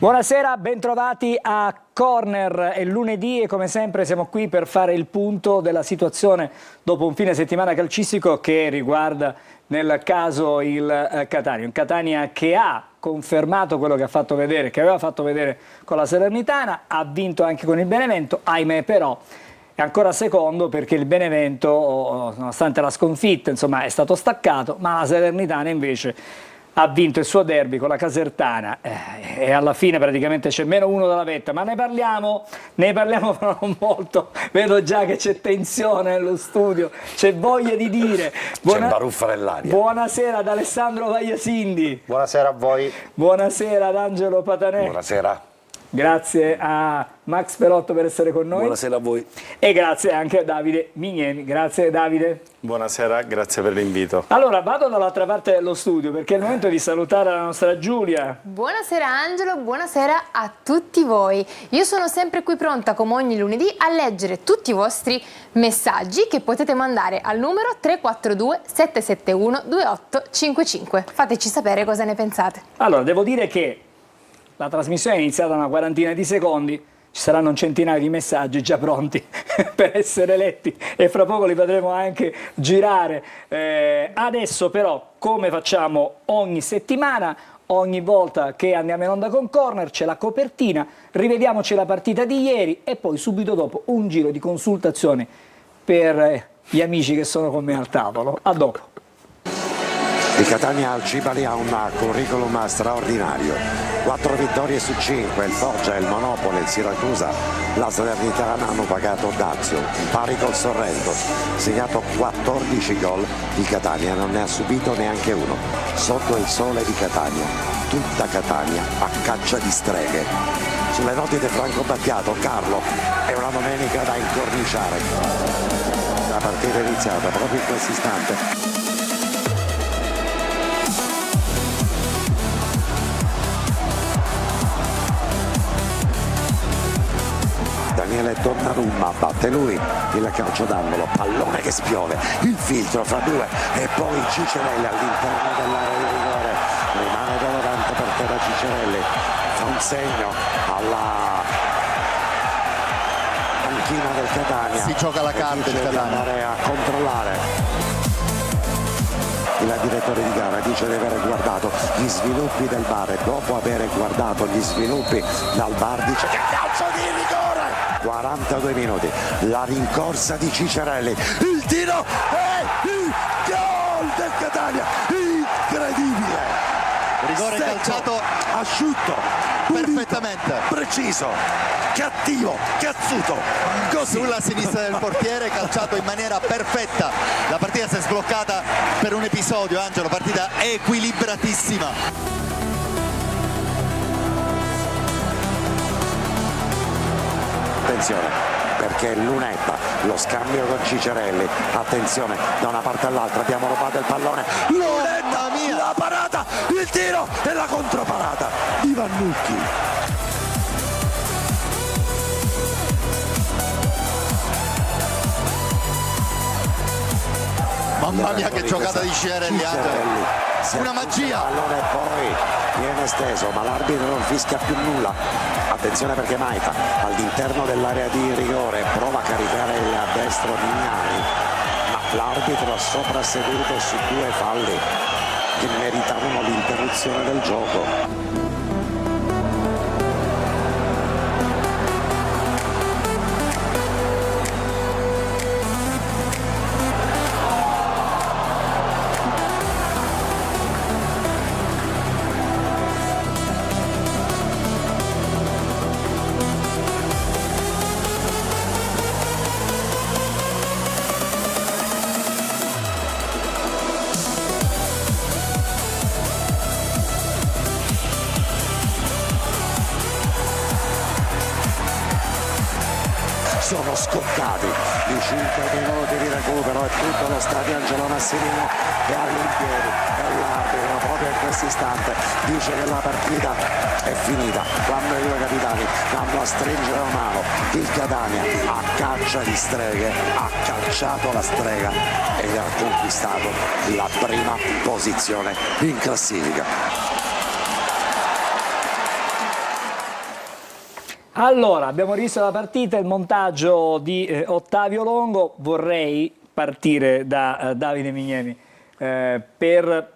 Buonasera, bentrovati a Corner. È lunedì e come sempre siamo qui per fare il punto della situazione dopo un fine settimana calcistico che riguarda nel caso il Catania. Un Catania che ha confermato quello che ha fatto vedere, che aveva fatto vedere con la Salernitana, ha vinto anche con il Benevento, ahimè però è ancora secondo perché il Benevento, nonostante la sconfitta, insomma, è stato staccato, ma la Salernitana invece ha vinto il suo derby con la Casertana e alla fine praticamente c'è -1 dalla vetta, ma ne parliamo però non molto, vedo già che c'è tensione nello studio, c'è voglia di dire. C'è baruffa nell'aria. Buonasera ad Alessandro Vagliasindi. Buonasera a voi. Buonasera ad Angelo Patanè. Buonasera. Grazie a Max Pelotto per essere con noi. Buonasera a voi. E grazie anche a Davide Miniemi. Grazie Davide. Buonasera, grazie per l'invito. Allora, vado dall'altra parte dello studio perché è il momento di salutare la nostra Giulia. Buonasera Angelo, buonasera a tutti voi. Io sono sempre qui pronta come ogni lunedì a leggere tutti i vostri messaggi che potete mandare al numero 342 771 2855. Fateci sapere cosa ne pensate. Allora, devo dire che la trasmissione è iniziata una quarantina di secondi, ci saranno un centinaio di messaggi già pronti per essere letti e fra poco li potremo anche girare. Adesso però, come facciamo ogni settimana, ogni volta che andiamo in onda con Corner c'è la copertina, rivediamoci la partita di ieri e poi subito dopo un giro di consultazione per gli amici che sono con me al tavolo. A dopo. Il Catania al Cibali ha un curriculum straordinario, 4 vittorie su 5, il Foggia, il Monopoli, il Siracusa, la Salernitana hanno pagato dazio, pari col Sorrento, segnato 14 gol, il Catania non ne ha subito neanche uno, sotto il sole di Catania, tutta Catania a caccia di streghe. Sulle note di Franco Battiato, Carlo, è una domenica da incorniciare. La partita è iniziata proprio in questo istante. Daniele Donnarumma batte lui, il calcio d'angolo, pallone che spiove, il filtro fra due e poi Cicerelli all'interno dell'area di rigore, rimane dolorante per terra Cicerelli, fa un segno alla panchina del Catania, si gioca la carta del Catania, andare a controllare. Il direttore di gara dice di aver guardato gli sviluppi del VAR e dopo aver guardato gli sviluppi dal VAR dice che calcio di rigore. 42 minuti, la rincorsa di Cicerelli, il tiro e il gol del Catania, incredibile. Rigore secco, calciato asciutto, perfettamente, preciso, cattivo, cazzuto, così. Sulla sinistra del portiere, calciato in maniera perfetta. La partita si è sbloccata per un episodio, Angelo, partita equilibratissima. Attenzione, perché Lunetta, lo scambio con Cicerelli, attenzione, da una parte all'altra abbiamo rubato il pallone, Lunetta, la parata, il tiro e la controparata di Vannucchi. Mamma mia che giocata di Cicerelli, una magia. Il pallone poi viene steso, ma l'arbitro non fischia più nulla. Attenzione perché Maita all'interno dell'area di rigore prova a caricare a destra Mignani, ma l'arbitro ha soprasseduto su due falli che meritavano l'interruzione del gioco. Sono scottati i 5 minuti di recupero e tutto lo stadio Angelo Nassimino è all'impiedi e l'arbitro proprio in questo istante dice che la partita è finita quando i due capitani vanno a stringere la mano. Il Catania a caccia di streghe ha calciato la strega ed ha conquistato la prima posizione in classifica. Allora, abbiamo rivisto la partita, il montaggio di Ottavio Longo. Vorrei partire da Davide Mignemi per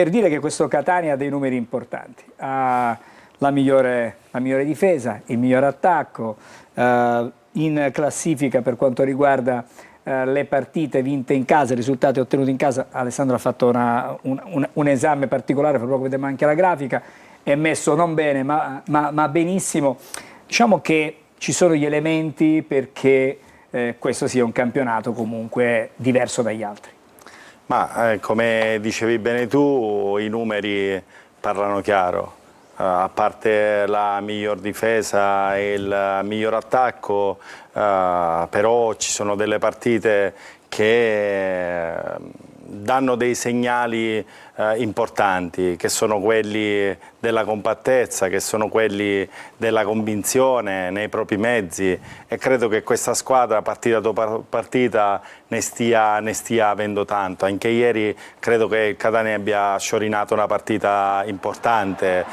dire che questo Catania ha dei numeri importanti. Ha la migliore difesa, il miglior attacco, in classifica per quanto riguarda le partite vinte in casa, i risultati ottenuti in casa. Alessandro ha fatto un esame particolare, fra poco vedremo anche la grafica, è messo non bene ma benissimo. Diciamo che ci sono gli elementi perché questo sia un campionato comunque diverso dagli altri. Ma come dicevi bene tu, i numeri parlano chiaro. A parte la miglior difesa e il miglior attacco, però ci sono delle partite che danno dei segnali importanti, che sono quelli della compattezza, che sono quelli della convinzione nei propri mezzi, e credo che questa squadra partita dopo partita ne stia avendo tanto. Anche ieri credo che il Catania abbia sciorinato una partita importante.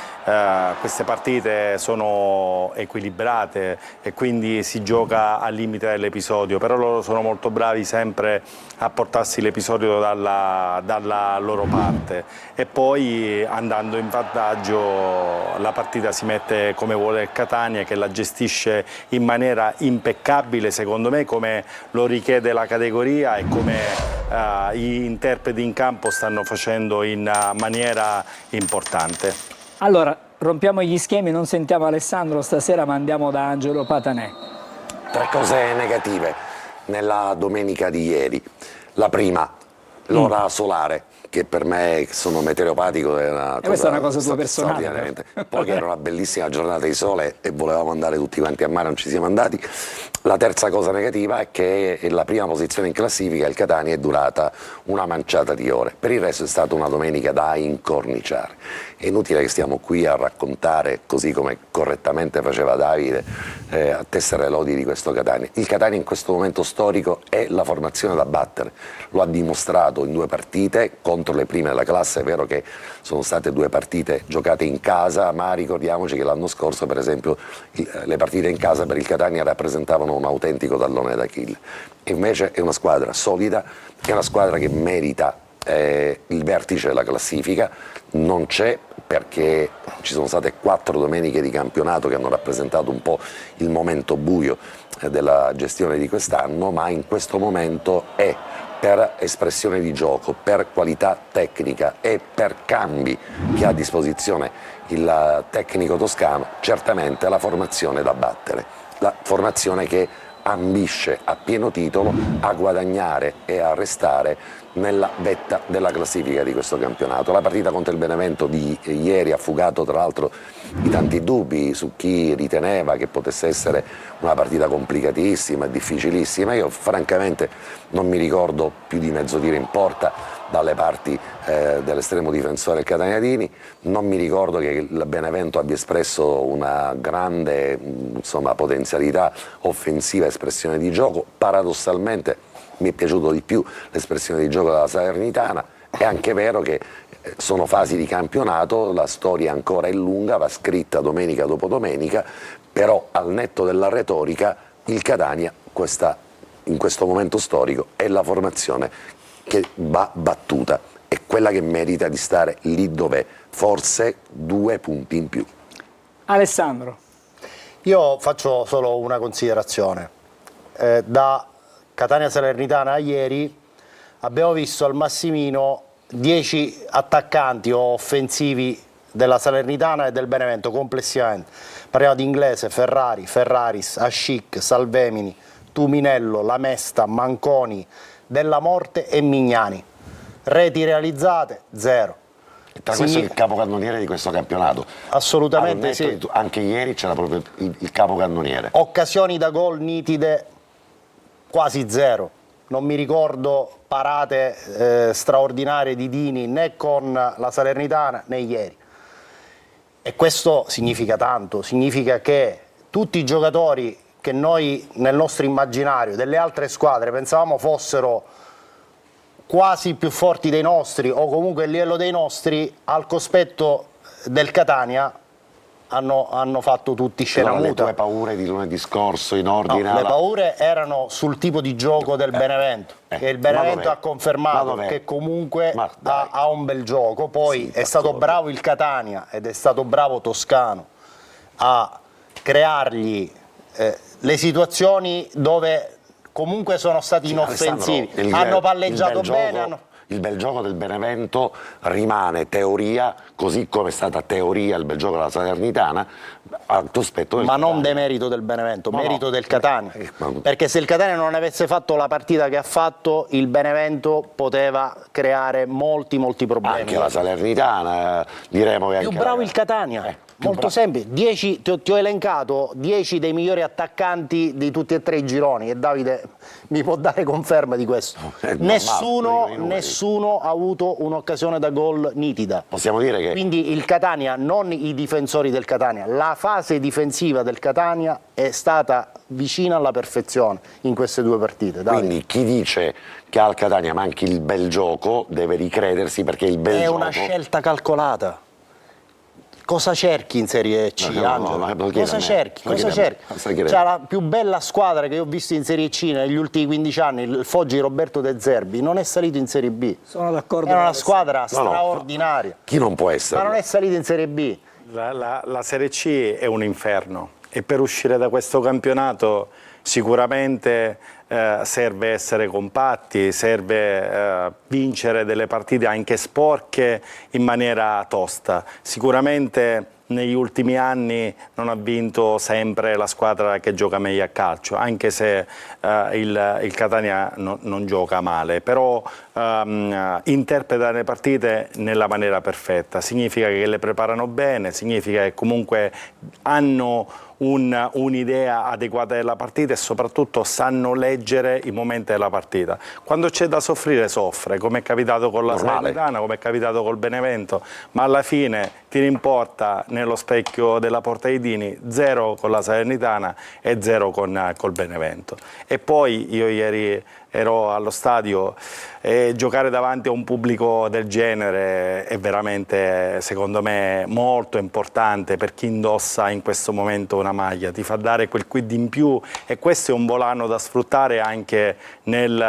Queste partite sono equilibrate e quindi si gioca al limite dell'episodio, però loro sono molto bravi sempre a portarsi l'episodio dalla loro parte, e poi andando in vantaggio la partita si mette come vuole il Catania, che la gestisce in maniera impeccabile secondo me, come lo richiede la categoria e come gli interpreti in campo stanno facendo in maniera importante. Allora, rompiamo gli schemi, non sentiamo Alessandro stasera ma andiamo da Angelo Patanè. 3 cose negative nella domenica di ieri. La prima, l'ora solare, che per me sono meteoropatico questa è una cosa tua personale. Poi che era una bellissima giornata di sole e volevamo andare tutti quanti a mare, non ci siamo andati. La terza cosa negativa è che la prima posizione in classifica, il Catania, è durata una manciata di ore. Per il resto è stata una domenica da incorniciare. È inutile che stiamo qui a raccontare, così come correttamente faceva Davide, a tessere lodi di questo Catania. Il Catania in questo momento storico è la formazione da battere. Lo ha dimostrato in 2 partite contro le prime della classe. È vero che sono state 2 partite giocate in casa, ma ricordiamoci che l'anno scorso, per esempio, le partite in casa per il Catania rappresentavano un autentico tallone d'Achille. Invece è una squadra solida, è una squadra che merita il vertice della classifica. Non c'è, perché ci sono state 4 domeniche di campionato che hanno rappresentato un po' il momento buio della gestione di quest'anno, ma in questo momento è, per espressione di gioco, per qualità tecnica e per cambi che ha a disposizione il tecnico toscano, certamente la formazione da battere, la formazione che ambisce a pieno titolo a guadagnare e a restare nella vetta della classifica di questo campionato. La partita contro il Benevento di ieri ha fugato tra l'altro i tanti dubbi su chi riteneva che potesse essere una partita complicatissima e difficilissima. Io francamente non mi ricordo più di mezzo tiro in porta dalle parti dell'estremo difensore Cataniadini, non mi ricordo che il Benevento abbia espresso una grande potenzialità offensiva, espressione di gioco. Paradossalmente mi è piaciuto di più l'espressione di gioco della Salernitana. È anche vero che sono fasi di campionato, la storia ancora è lunga, va scritta domenica dopo domenica, però al netto della retorica il Catania in questo momento storico è la formazione che va battuta, è quella che merita di stare lì dov'è, forse 2 punti in più. Alessandro. Io faccio solo una considerazione. Da Catania Salernitana a ieri abbiamo visto al massimino 10 attaccanti o offensivi della Salernitana e del Benevento complessivamente. Parliamo di Inglese, Ferrari, Ferraris, Ascic, Salvemini, Tuminello, Lamesta, Manconi, Della Morte e Mignani. Reti realizzate 0. Tra questo è il capocannoniere di questo campionato. Assolutamente sì. Anche ieri c'era proprio il capocannoniere. Occasioni da gol nitide quasi 0. Non mi ricordo parate straordinarie di Dini né con la Salernitana né ieri. E questo significa tanto, significa che tutti i giocatori che noi nel nostro immaginario delle altre squadre pensavamo fossero quasi più forti dei nostri o comunque il livello dei nostri, al cospetto del Catania hanno fatto tutti scena Allora, le muta. tue paure di lunedì scorso in ordine No, le paure erano sul tipo di gioco del Benevento, che il Benevento ha confermato che comunque ha un bel gioco, poi è stato bravo il Catania ed è stato bravo Toscano a creargli le situazioni dove comunque sono stati inoffensivi, hanno palleggiato bene. Il bel gioco del Benevento rimane teoria, così come è stata teoria il bel gioco della Salernitana, al cospetto del Catania. Non demerito del Benevento, merito del Catania. Perché se il Catania non avesse fatto la partita che ha fatto, il Benevento poteva creare molti problemi. Anche la Salernitana, diremo che più bravo il Catania. Molto semplice, ti ho elencato 10 dei migliori attaccanti di tutti e 3 i gironi e Davide mi può dare conferma di questo. Nessuno ha avuto un'occasione da gol nitida. Possiamo dire che... Quindi il Catania, non i difensori del Catania, la fase difensiva del Catania è stata vicina alla perfezione in queste 2 partite. Davide. Quindi chi dice che al Catania manchi il bel gioco deve ricredersi, perché il bel gioco... È una scelta calcolata. Cosa cerchi in Serie C, Angelo? Cosa cerchi? C'è la più bella squadra che io ho visto in Serie C negli ultimi 15 anni, il Foggi Roberto De Zerbi, non è salito in Serie B. Sono d'accordo. È una squadra straordinaria. Chi non può essere? Ma non è salito in Serie B. La Serie C è un inferno e per uscire da questo campionato sicuramente serve essere compatti, serve vincere delle partite anche sporche in maniera tosta. Sicuramente negli ultimi anni non ha vinto sempre la squadra che gioca meglio a calcio, anche se il Catania non gioca male, però interpreta le partite nella maniera perfetta. Significa che le preparano bene, significa che comunque hanno un'idea adeguata della partita e soprattutto sanno leggere i momenti della partita. Quando c'è da soffrire soffre, come è capitato con la Salernitana, come è capitato col Benevento, ma alla fine ti rimporta nello specchio della Porta dei Dini 0 con la Salernitana e 0 col Benevento. E poi io ieri ero allo stadio e giocare davanti a un pubblico del genere è veramente, secondo me, molto importante per chi indossa in questo momento una maglia, ti fa dare quel quid in più e questo è un volano da sfruttare anche nel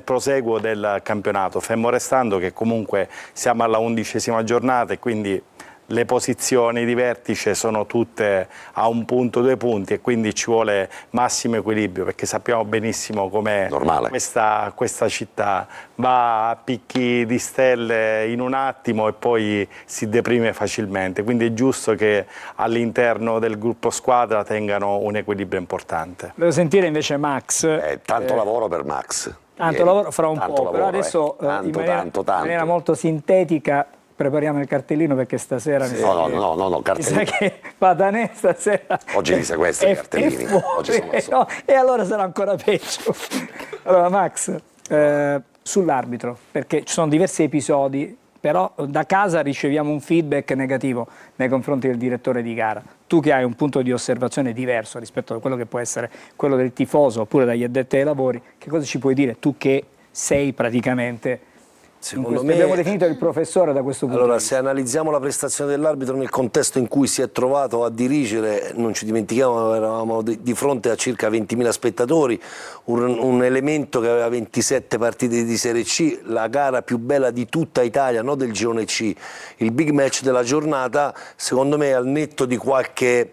proseguo del campionato, fermo restando che comunque siamo alla 11ª giornata e quindi le posizioni di vertice sono tutte a 1 punto, 2 punti e quindi ci vuole massimo equilibrio perché sappiamo benissimo com'è questa città, va a picchi di stelle in un attimo e poi si deprime facilmente, quindi è giusto che all'interno del gruppo squadra tengano un equilibrio importante. Volevo sentire invece Max. Tanto lavoro per Max. Tanto lavoro fra un po', però adesso in maniera molto sintetica prepariamo il cartellino perché stasera no, cartellino. mi sa che Patanè stasera oggi li sequestra i cartellini. Oggi no, e allora sarà ancora peggio. Allora Max, sull'arbitro, perché ci sono diversi episodi, però da casa riceviamo un feedback negativo nei confronti del direttore di gara. Tu che hai un punto di osservazione diverso rispetto a quello che può essere quello del tifoso oppure dagli addetti ai lavori, che cosa ci puoi dire tu che sei praticamente... Secondo me abbiamo definito il professore da questo punto di vista. Se analizziamo la prestazione dell'arbitro nel contesto in cui si è trovato a dirigere, non ci dimentichiamo, eravamo di fronte a circa 20.000 spettatori, un elemento che aveva 27 partite di Serie C, la gara più bella di tutta Italia, non del girone C, il big match della giornata, secondo me al netto di qualche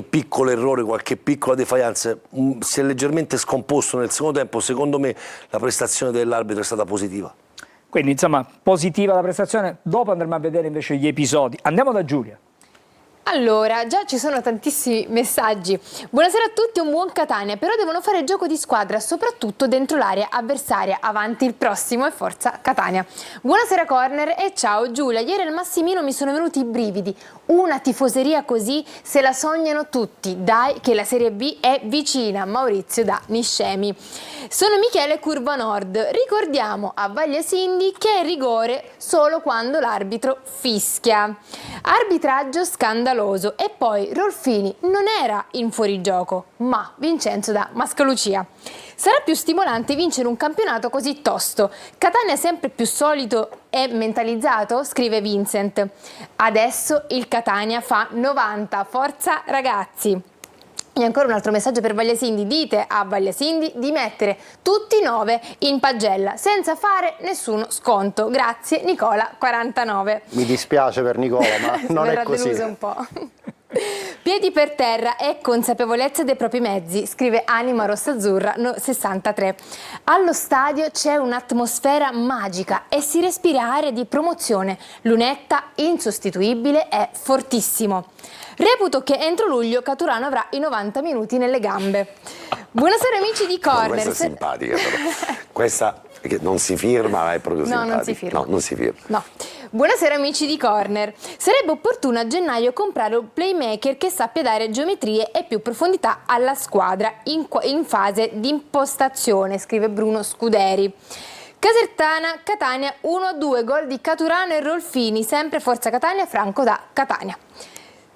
piccolo errore, qualche piccola defiance, si è leggermente scomposto nel secondo tempo. Secondo me la prestazione dell'arbitro è stata positiva. Quindi insomma positiva la prestazione, dopo andremo a vedere invece gli episodi. Andiamo da Giulia. Allora, già ci sono tantissimi messaggi. Buonasera a tutti, un buon Catania, però devono fare gioco di squadra, soprattutto dentro l'area avversaria. Avanti il prossimo e forza Catania. Buonasera Corner e ciao Giulia, ieri al Massimino mi sono venuti i brividi. Una tifoseria così se la sognano tutti. Dai che la Serie B è vicina. Maurizio da Niscemi. Sono Michele Curva Nord. Ricordiamo a Vaglia Sindi che è rigore solo quando l'arbitro fischia. Arbitraggio scandaloso. pericoloso e poi Rolfini non era in fuorigioco, ma Vincenzo da Mascalucia. Sarà più stimolante vincere un campionato così tosto. Catania è sempre più solido e mentalizzato? Scrive Vincent. Adesso il Catania fa 90, forza ragazzi! E ancora un altro messaggio per Vagliasindi: dite a Vagliasindi di mettere tutti 9 in pagella senza fare nessuno sconto. Grazie Nicola 49. Mi dispiace per Nicola, ma non è così. Deluso un po'. Piedi per terra e consapevolezza dei propri mezzi, scrive Anima Rossazzurra 63. Allo stadio c'è un'atmosfera magica e si respira aria di promozione. Lunetta insostituibile e fortissimo. Reputo che entro luglio Caturano avrà i 90 minuti nelle gambe. Buonasera amici di Corner. Questa è simpatica però. Questa che non si firma, ma è proprio simpatica. Non si firma. No, non si firma. No. Buonasera amici di Corner. Sarebbe opportuno a gennaio comprare un playmaker che sappia dare geometrie e più profondità alla squadra in fase di impostazione, scrive Bruno Scuderi. Casertana, Catania 1-2, gol di Caturano e Rolfini, sempre Forza Catania, Franco da Catania.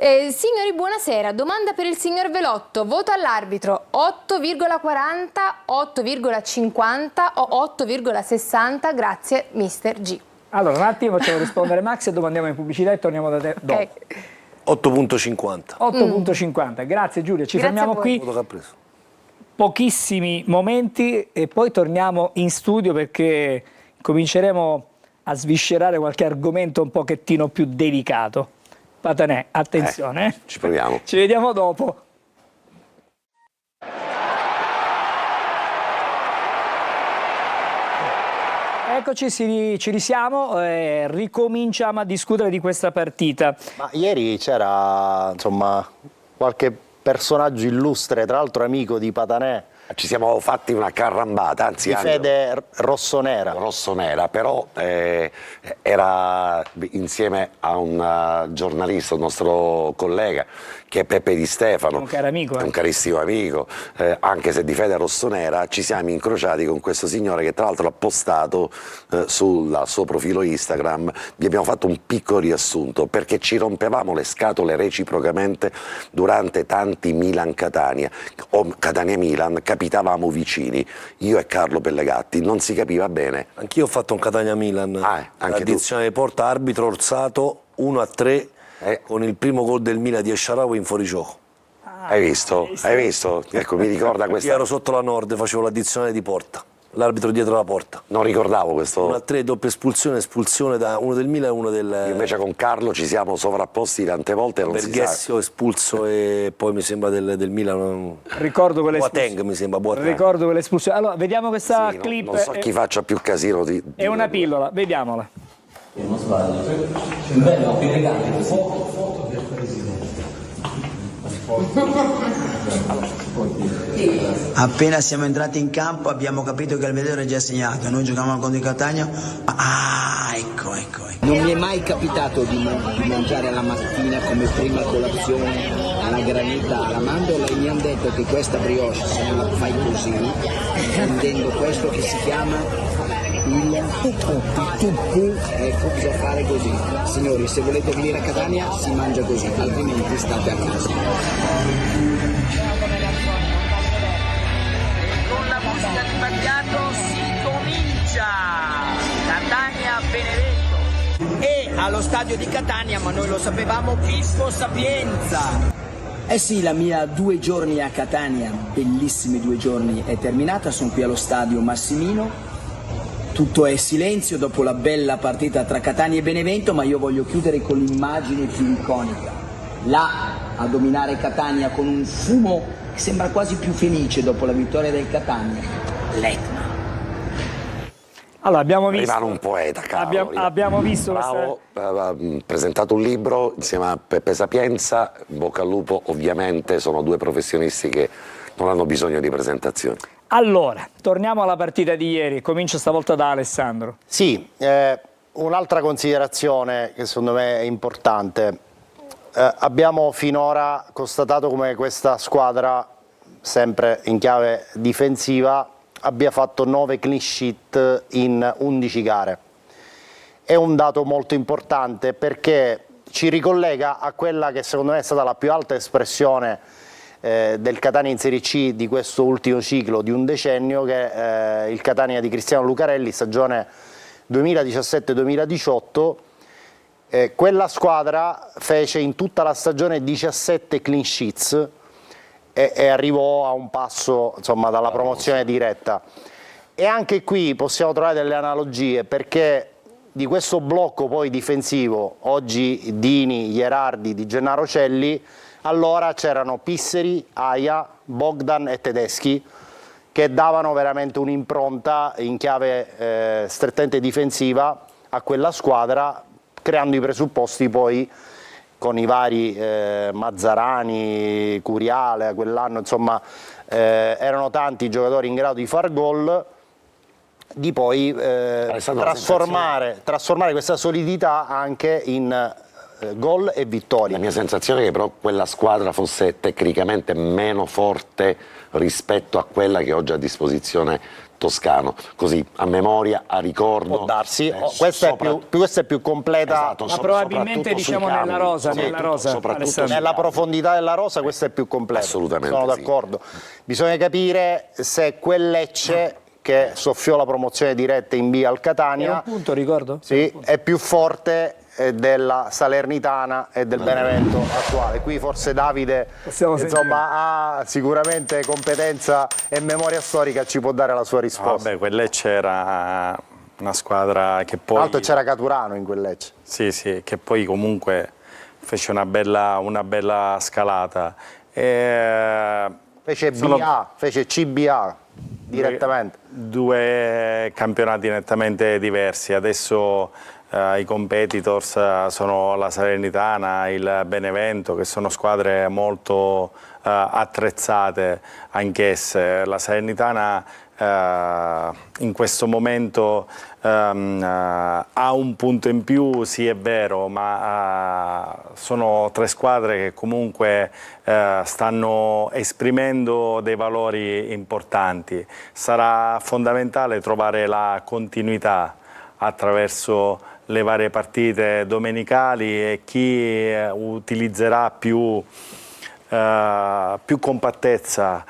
Signori, buonasera. Domanda per il signor Velotto. Voto all'arbitro 8,40, 8,50 o 8,60? Grazie, Mister G. Allora, un attimo, facciamo rispondere Max e dopo andiamo in pubblicità e torniamo da te dopo. 8,50. 8,50. Grazie Giulia, ci Grazie fermiamo a voi. qui. Voto che ha preso. Pochissimi momenti e poi torniamo in studio perché cominceremo a sviscerare qualche argomento un pochettino più delicato. Patanè, attenzione. Ci proviamo. Ci vediamo dopo. Eccoci, ci risiamo, ricominciamo a discutere di questa partita. Ma ieri c'era insomma qualche personaggio illustre, tra l'altro amico di Patanè, Ci siamo fatti una carrambata, anzi di Angelo, fede rossonera. rossonera, però era insieme a un giornalista, un nostro collega, che è Peppe Di Stefano, Un caro amico, è un carissimo amico, anche se di fede rossonera. Ci siamo incrociati con questo signore che tra l'altro ha postato sul suo profilo Instagram. Vi abbiamo fatto un piccolo riassunto perché ci rompevamo le scatole reciprocamente durante Milan-Catania o Catania-Milan, capitavamo vicini, io e Carlo Pellegatti, non si capiva bene. Anch'io ho fatto un Catania-Milan, anche addizione di porta, arbitro Orsato 1-3 con il primo gol del Milan di Esharawi in fuorigioco. Hai visto? Hai visto? Ecco, mi ricorda Io questa. ero sotto la Nord, facevo l'addizione di porta, l'arbitro dietro la porta. Non ricordavo questo. 1-3, doppia espulsione da uno del Milan e uno del Io invece con Carlo ci siamo sovrapposti tante volte, non si sa. Berghessio espulso e poi mi sembra del Milan. Ricordo Boateng mi sembra, Boateng. Ricordo quell'espulsione. Allora, vediamo questa Sì, clip. non so chi faccia più casino di È una pillola, vediamola. Se non sbaglio, c'è un bello più elegante, foto del presidente. Appena siamo entrati in campo abbiamo capito che il vedere è già segnato. Noi giocavamo contro il Catania. Ecco. Non mi è mai capitato di mangiare alla mattina come prima colazione alla granita alla mandorla e mi hanno detto che questa brioche, se non la fai così, prendendo questo che si chiama il tuppu, ecco, bisogna fare così. Signori, se volete venire a Catania si mangia così, altrimenti state a casa. Con la musica di Battiato si comincia! Catania-Benevento. E allo stadio di Catania, ma noi lo sapevamo, Visco Sapienza. Eh sì, la mia 2 giorni a Catania, bellissimi 2 giorni, è terminata. Sono qui allo stadio Massimino. Tutto è silenzio dopo la bella partita tra Catania e Benevento, ma io voglio chiudere con l'immagine più iconica. Là a dominare Catania con un fumo che sembra quasi più felice dopo la vittoria del Catania, l'Etna. Allora, abbiamo visto. Rimane un poeta, cavolo. Abbiamo visto Bravo, ha presentato un libro insieme a Peppe Sapienza, bocca al lupo. Ovviamente sono 2 professionisti che non hanno bisogno di presentazioni. Allora, torniamo alla partita di ieri, comincio stavolta da Alessandro. Sì, un'altra considerazione che secondo me è importante. Abbiamo finora constatato come questa squadra, sempre in chiave difensiva, abbia fatto 9 clean sheet in 11 gare. È un dato molto importante perché ci ricollega a quella che secondo me è stata la più alta espressione del Catania in Serie C di questo ultimo ciclo di un decennio, che è il Catania di Cristiano Lucarelli, stagione 2017-2018. Quella squadra fece in tutta la stagione 17 clean sheets e arrivò a un passo, insomma, dalla promozione diretta. E anche qui possiamo trovare delle analogie, perché di questo blocco poi difensivo, oggi Dini, Gherardi, Di Gennaro, Celli, allora c'erano Pisseri, Aia, Bogdan e Tedeschi, che davano veramente un'impronta in chiave strettamente difensiva a quella squadra, creando i presupposti poi con i vari Mazzarani, Curiale, quell'anno, insomma erano tanti i giocatori in grado di far gol, di poi trasformare questa solidità anche in gol e vittorie. La mia sensazione è che però quella squadra fosse tecnicamente meno forte rispetto a quella che oggi ha a disposizione Toscano, così a memoria, a ricordo. Può darsi, questa è più completa, esatto, ma probabilmente diciamo nella rosa, nella profondità della rosa questa è più completa. Assolutamente sono d'accordo. Bisogna capire se quel Lecce che soffiò la promozione diretta in B al Catania, era un punto, ricordo? Sì, è più forte della Salernitana e del Benevento attuale. Qui forse Davide insomma, ha sicuramente competenza e memoria storica, ci può dare la sua risposta. Vabbè, quel Lecce era una squadra che poi... Tra l'altro c'era Caturano in quel Lecce. Sì, sì, che poi comunque fece una bella scalata. Fece BA, fece CBA direttamente. Due campionati nettamente diversi. Adesso i competitors sono la Salernitana, il Benevento, che sono squadre molto attrezzate anch'esse. La Salernitana in questo momento ha un punto in più, sì è vero, ma sono tre squadre che comunque stanno esprimendo dei valori importanti. Sarà fondamentale trovare la continuità attraverso le varie partite domenicali e chi utilizzerà più compattezza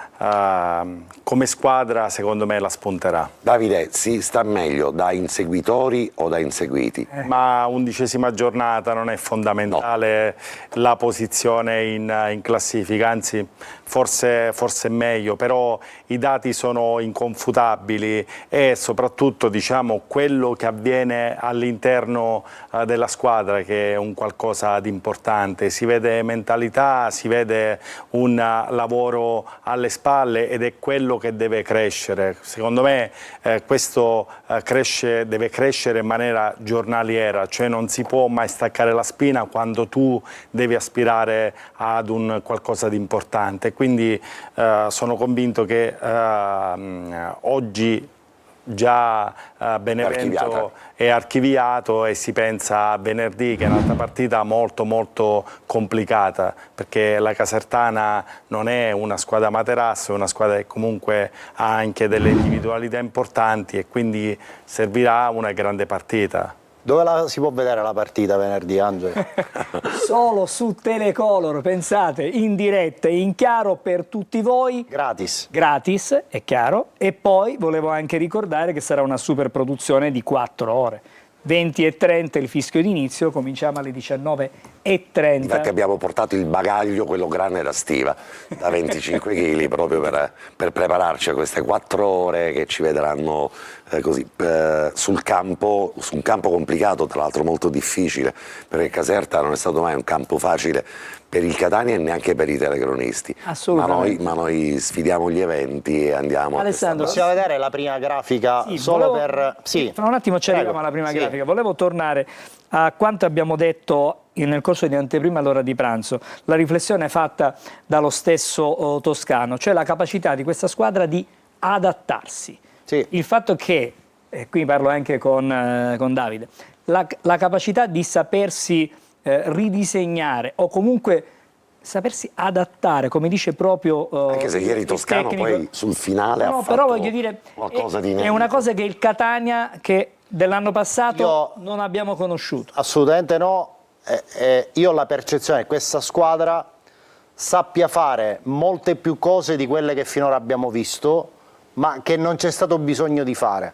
come squadra, secondo me la spunterà. Davide, si sta meglio da inseguitori o da inseguiti? Ma 11ª giornata non è fondamentale la posizione in classifica, anzi forse è meglio, però i dati sono inconfutabili e soprattutto diciamo quello che avviene all'interno della squadra, che è un qualcosa di importante. Si vede mentalità, si vede un lavoro alle spalle ed è quello che deve crescere. Secondo me questo deve crescere in maniera giornaliera, cioè non si può mai staccare la spina quando tu devi aspirare ad un qualcosa di importante. Quindi sono convinto che oggi già Benevento è archiviato e si pensa a venerdì, che è un'altra partita molto molto complicata, perché la Casertana non è una squadra materasso, è una squadra che comunque ha anche delle individualità importanti e quindi servirà una grande partita. Dove si può vedere la partita venerdì, Angelo? Solo su Telecolor, pensate, in diretta e in chiaro per tutti voi. Gratis. Gratis, è chiaro. E poi volevo anche ricordare che sarà una super produzione di 4 ore. 20:30 il fischio d'inizio, cominciamo alle 19:30. Infatti abbiamo portato il bagaglio, quello grande da stiva, da 25 kg, proprio per prepararci a queste 4 ore che ci vedranno su un campo complicato, tra l'altro molto difficile, perché Caserta non è stato mai un campo facile per il Catania e neanche per i telecronisti. Assolutamente. Ma noi sfidiamo gli eventi e andiamo Alessandro, possiamo vedere la prima grafica fra un attimo ci arriviamo alla prima grafica. Volevo tornare a quanto abbiamo detto nel corso di anteprima all'ora di pranzo, la riflessione fatta dallo stesso Toscano, cioè la capacità di questa squadra di adattarsi. Sì. Il fatto che, e qui parlo anche con Davide, la capacità di sapersi ridisegnare o comunque sapersi adattare, come dice proprio anche se ieri Toscano poi sul finale ha fatto però voglio dire, qualcosa di è una cosa che il Catania che dell'anno passato non abbiamo conosciuto. Assolutamente no, io ho la percezione che questa squadra sappia fare molte più cose di quelle che finora abbiamo visto, ma che non c'è stato bisogno di fare.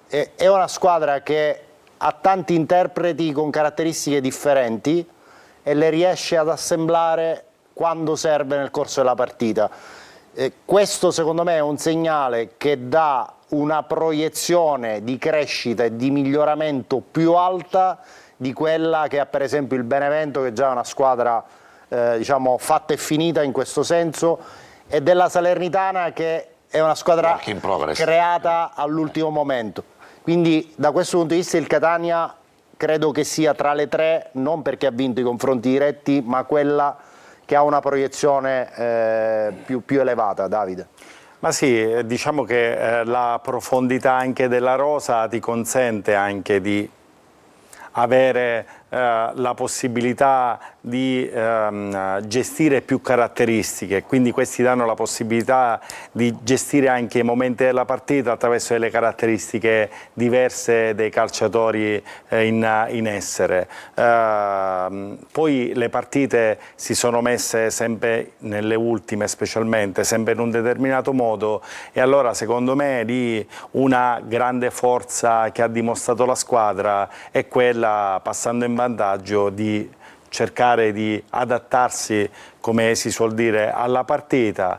È una squadra che ha tanti interpreti con caratteristiche differenti e le riesce ad assemblare quando serve nel corso della partita. Questo secondo me è un segnale che dà una proiezione di crescita e di miglioramento più alta di quella che ha per esempio il Benevento, che è già una squadra diciamo fatta e finita in questo senso, e della Salernitana, che è una squadra creata all'ultimo momento. Quindi da questo punto di vista il Catania credo che sia tra le tre, non perché ha vinto i confronti diretti, ma quella che ha una proiezione più elevata. Davide. Ma sì, diciamo che la profondità anche della rosa ti consente anche di avere la possibilità di gestire più caratteristiche, quindi questi danno la possibilità di gestire anche i momenti della partita attraverso delle caratteristiche diverse dei calciatori in essere. Poi le partite si sono messe sempre, nelle ultime specialmente, sempre in un determinato modo, e allora secondo me lì una grande forza che ha dimostrato la squadra è quella, passando in vantaggio, di cercare di adattarsi, come si suol dire, alla partita.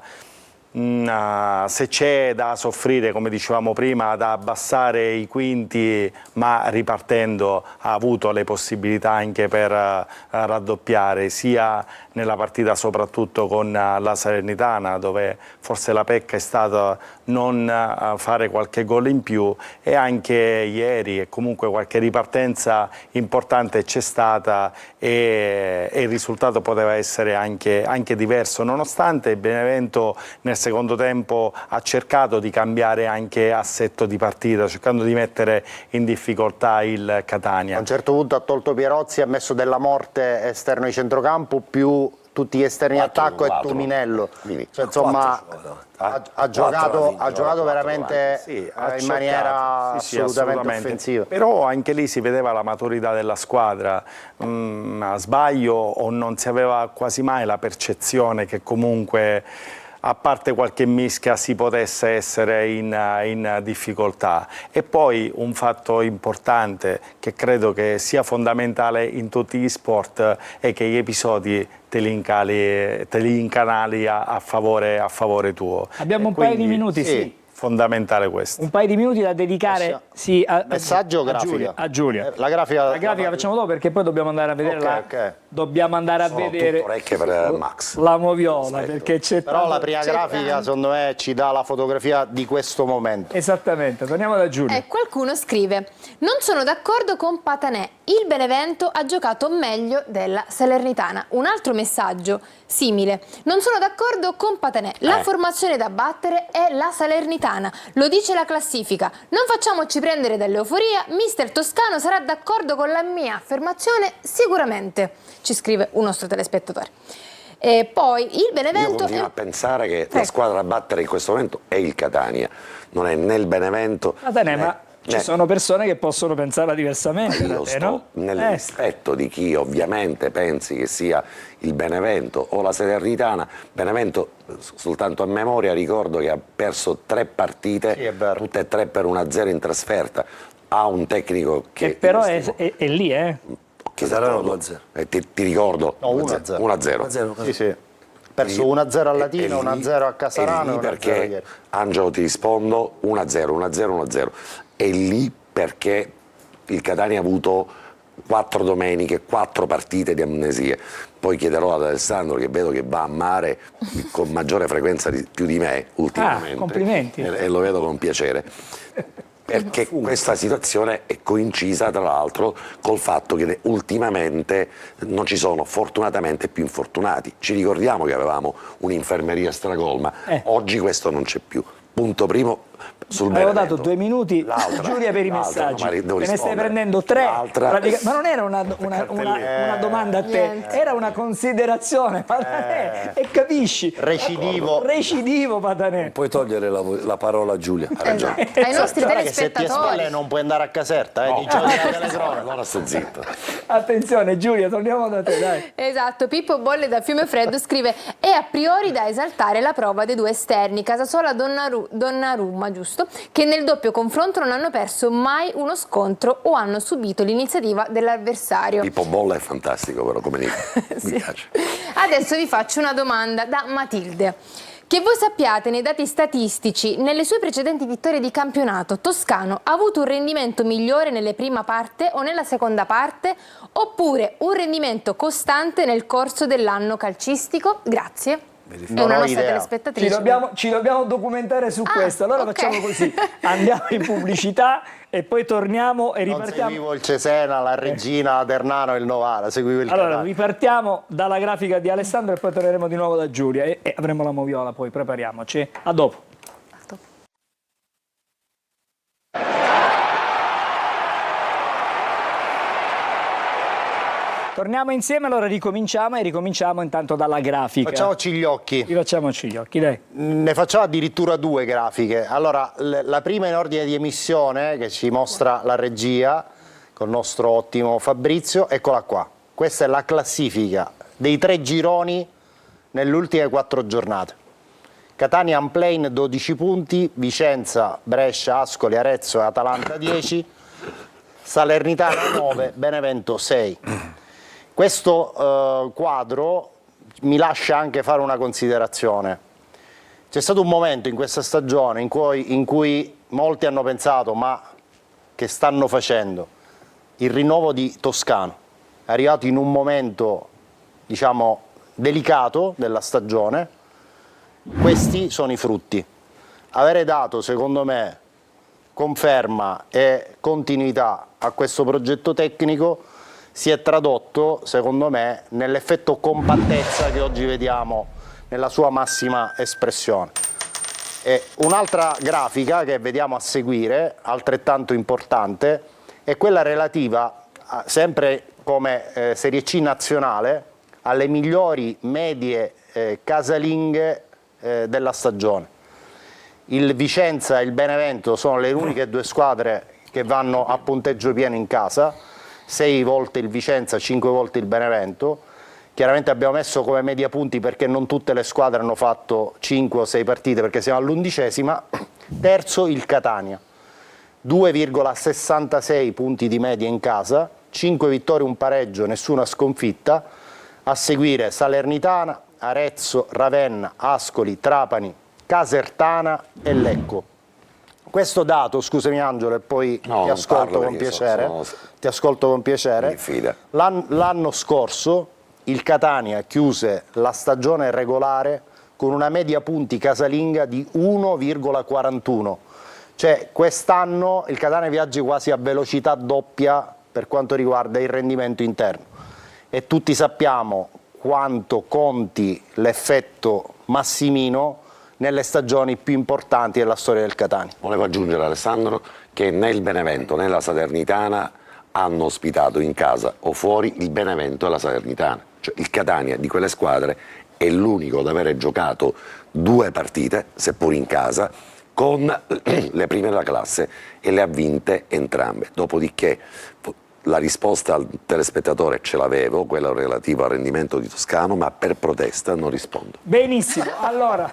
Se c'è da soffrire, come dicevamo prima, da abbassare i quinti, ma ripartendo ha avuto le possibilità anche per raddoppiare, sia nella partita soprattutto con la Salernitana, dove forse la pecca è stata non fare qualche gol in più, e anche ieri, e comunque qualche ripartenza importante c'è stata, e il risultato poteva essere anche diverso, nonostante il Benevento nel secondo tempo ha cercato di cambiare anche assetto di partita, cercando di mettere in difficoltà il Catania. A un certo punto ha tolto Pierozzi, ha messo Della Morte esterno di centrocampo, più tutti gli esterni attacco e Tominello. Cioè, insomma, ha giocato veramente in maniera assolutamente offensiva. Però anche lì si vedeva la maturità della squadra. A sbaglio o non si aveva quasi mai la percezione che comunque, a parte qualche mischia, si potesse essere in difficoltà. E poi un fatto importante che credo che sia fondamentale in tutti gli sport è che gli episodi te li incanali a favore tuo. Abbiamo un paio di minuti, sì. Fondamentale questo. Un paio di minuti da dedicare messaggio o grafica? A Giulia. La grafica facciamo dopo, perché poi dobbiamo andare a vedere dobbiamo andare a vedere per Max. la moviola, perché c'è però la prima grafica secondo me ci dà la fotografia di questo momento. Esattamente, torniamo da Giulia. Qualcuno scrive: non sono d'accordo con Patanè, il Benevento ha giocato meglio della Salernitana. Un altro messaggio simile: non sono d'accordo con Patanè, la formazione da battere è la Salernitana, lo dice la classifica, non facciamoci prendere dall'euforia, mister Toscano sarà d'accordo con la mia affermazione sicuramente, ci scrive un nostro telespettatore. E poi il Benevento... Io continuo a pensare che la squadra da battere in questo momento è il Catania, non è né il Benevento. Ma ci sono persone che possono pensarla diversamente. Io sto nel rispetto di chi ovviamente pensi che sia il Benevento o la Salernitana. Benevento, soltanto a memoria, ricordo che ha perso 3 partite, tutte e 3 per 1-0 in trasferta. Ha un tecnico che però è lì, che sarà 2-0. Ti ricordo? No, 1-0. 1-0. Sì. Perso 1-0 a Latina, 1-0 a Casarano. È lì perché, Angelo, ti rispondo, 1-0. È lì perché il Catania ha avuto 4 domeniche, 4 partite di amnesie. Poi chiederò ad Alessandro, che vedo che va a mare con maggiore frequenza più di me ultimamente. Complimenti. E lo vedo con piacere. Perché questa situazione è coincisa tra l'altro col fatto che ultimamente non ci sono fortunatamente più infortunati. Ci ricordiamo che avevamo un'infermeria stracolma, oggi questo non c'è più. punto primo sul Avevo Benevento. dato 2 minuti a L'altra, Giulia per i l'altra, messaggi. no, ma devo Te ne stai rispondere. prendendo 3. L'altra- Ma non era una domanda a te, Niente. era una considerazione. Patanè, e capisci? Recidivo, Patanè. Non puoi togliere la parola a Giulia. Ha ragione. Ai nostri Guarda che se ti telespettatori. espelle non puoi andare a Caserta, No. diciamo della telecronaca. Allora sto zitto. Attenzione Giulia, torniamo da te, dai. Esatto, Pippo Bolle da Fiumefreddo scrive: è a priori da esaltare la prova dei due esterni, Casasola Donnarumma, giusto? Che nel doppio confronto non hanno perso mai uno scontro o hanno subito l'iniziativa dell'avversario. Pippo Bolla è fantastico, però come dico. Mi piace. Adesso vi faccio una domanda da Matilde. Che voi sappiate, nei dati statistici, nelle sue precedenti vittorie di campionato, Toscano ha avuto un rendimento migliore nella prima parte o nella seconda parte, oppure un rendimento costante nel corso dell'anno calcistico? Grazie. È Non una ho nostra idea. telespettatrice. Ci dobbiamo documentare su questo. Allora ok. facciamo così: andiamo in pubblicità e poi torniamo e Non ripartiamo. seguivo il Cesena, la Regina, la Ternano e il Novara, seguivo il Allora, Catania. ripartiamo dalla grafica di Alessandro e poi torneremo di nuovo da Giulia e avremo la moviola, poi prepariamoci. A dopo. Torniamo insieme, allora ricominciamo e ricominciamo intanto dalla grafica. Facciamoci gli occhi. Rifacciamoci gli occhi, dai. Ne facciamo addirittura 2 grafiche. Allora, la prima in ordine di emissione, che ci mostra la regia, col nostro ottimo Fabrizio, eccola qua. Questa è la classifica dei 3 gironi nelle ultime 4 giornate. Catania Unplane 12 punti, Vicenza, Brescia, Ascoli, Arezzo e Atalanta 10, Salernitana 9, Benevento 6. Questo quadro mi lascia anche fare una considerazione. C'è stato un momento in questa stagione in cui molti hanno pensato: ma che stanno facendo? Il rinnovo di Toscano è arrivato in un momento, diciamo, delicato della stagione. Questi sono i frutti. Avere dato, secondo me, conferma e continuità a questo progetto tecnico si è tradotto, secondo me, nell'effetto compattezza che oggi vediamo nella sua massima espressione. E un'altra grafica che vediamo a seguire, altrettanto importante, è quella relativa, sempre come Serie C nazionale, alle migliori medie casalinghe della stagione. Il Vicenza e il Benevento sono le uniche 2 squadre che vanno a punteggio pieno in casa, 6 volte il Vicenza, 5 volte il Benevento. Chiaramente abbiamo messo come media punti perché non tutte le squadre hanno fatto 5 o 6 partite, perché siamo all'11ª. Terzo il Catania, 2,66 punti di media in casa, 5 vittorie, un pareggio, nessuna sconfitta. A seguire Salernitana, Arezzo, Ravenna, Ascoli, Trapani, Casertana e Lecco. Questo dato, scusami Angelo, e poi ti ascolto con piacere. Ti ascolto con piacere. L'anno scorso il Catania chiuse la stagione regolare con una media punti casalinga di 1,41. Cioè quest'anno il Catania viaggia quasi a velocità doppia per quanto riguarda il rendimento interno. E tutti sappiamo quanto conti l'effetto Massimino nelle stagioni più importanti della storia del Catania. Volevo aggiungere, Alessandro, che né il Benevento né la Salernitana hanno ospitato in casa o fuori il Benevento e la Salernitana. Cioè, il Catania di quelle squadre è l'unico ad avere giocato 2 partite, seppur in casa, con le prime della classe e le ha vinte entrambe. Dopodiché la risposta al telespettatore ce l'avevo, quella relativa al rendimento di Toscano, ma per protesta non rispondo. Benissimo, allora,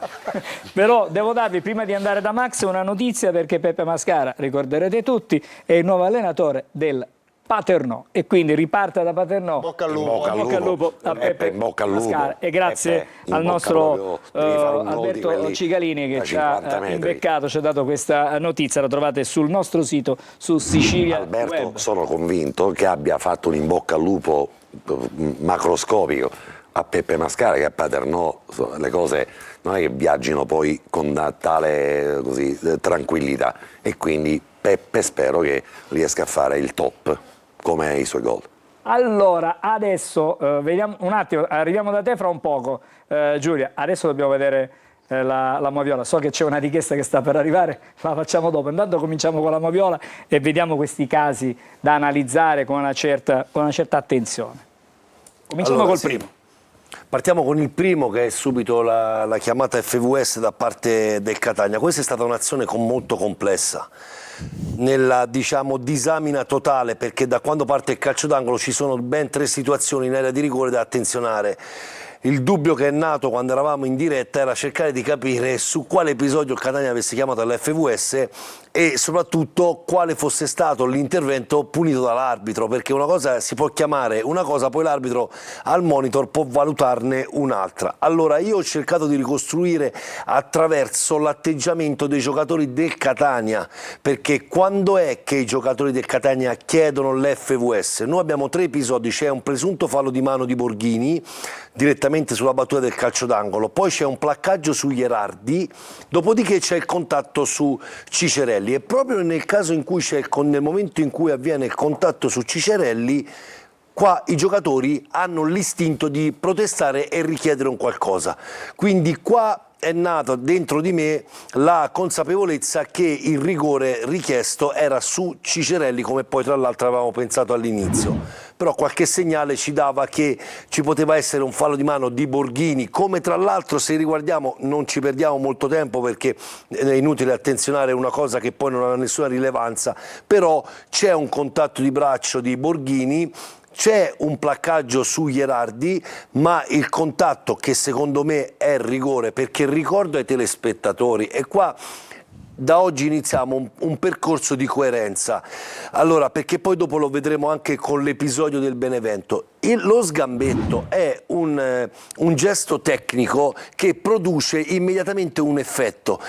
però devo darvi, prima di andare da Max, una notizia, perché Peppe Mascara, ricorderete tutti, è il nuovo allenatore del Paternò e quindi riparte da Paternò. Bocca al lupo. Bocca al lupo a Peppe in bocca al lupo. Mascara. E grazie al nostro Alberto Cicalini che ci ha imbeccato, ci ha dato questa notizia, la trovate sul nostro sito, su Sicilia Alberto, Web. sono convinto che abbia fatto un in bocca al lupo macroscopico a Peppe Mascara, che a Paternò le cose non è che viaggino poi con tale tranquillità, e quindi Peppe spero che riesca a fare il top come i suoi gol. Allora, adesso vediamo un attimo, arriviamo da te fra un poco, Giulia. Adesso dobbiamo vedere la moviola. So che c'è una richiesta che sta per arrivare, la facciamo dopo. Intanto cominciamo con la moviola e vediamo questi casi da analizzare con una certa attenzione. Cominciamo col primo. Partiamo con il primo, che è subito la chiamata FVS da parte del Catania. Questa è stata un'azione molto complessa, nella disamina totale, perché da quando parte il calcio d'angolo ci sono ben 3 situazioni in area di rigore da attenzionare. Il dubbio che è nato quando eravamo in diretta era cercare di capire su quale episodio il Catania avesse chiamato all'FVS e soprattutto quale fosse stato l'intervento punito dall'arbitro, perché una cosa si può chiamare una cosa, poi l'arbitro al monitor può valutarne un'altra. Allora io ho cercato di ricostruire attraverso l'atteggiamento dei giocatori del Catania, perché quando è che i giocatori del Catania chiedono l'FVS? Noi abbiamo 3 episodi: c'è un presunto fallo di mano di Borghini direttamente sulla battuta del calcio d'angolo, poi c'è un placcaggio su Gherardi, dopodiché c'è il contatto su Cicerelli, e proprio nel caso in cui nel momento in cui avviene il contatto su Cicerelli, qua i giocatori hanno l'istinto di protestare e richiedere un qualcosa. Quindi qua è nata dentro di me la consapevolezza che il rigore richiesto era su Cicerelli, come poi tra l'altro avevamo pensato all'inizio. Però qualche segnale ci dava che ci poteva essere un fallo di mano di Borghini, come tra l'altro, se riguardiamo, non ci perdiamo molto tempo perché è inutile attenzionare una cosa che poi non ha nessuna rilevanza, però c'è un contatto di braccio di Borghini, c'è un placcaggio su Gherardi, ma il contatto, che secondo me è rigore, perché ricordo ai telespettatori, e qua da oggi iniziamo un percorso di coerenza, allora, perché poi dopo lo vedremo anche con l'episodio del Benevento. Lo sgambetto è un gesto tecnico che produce immediatamente un effetto.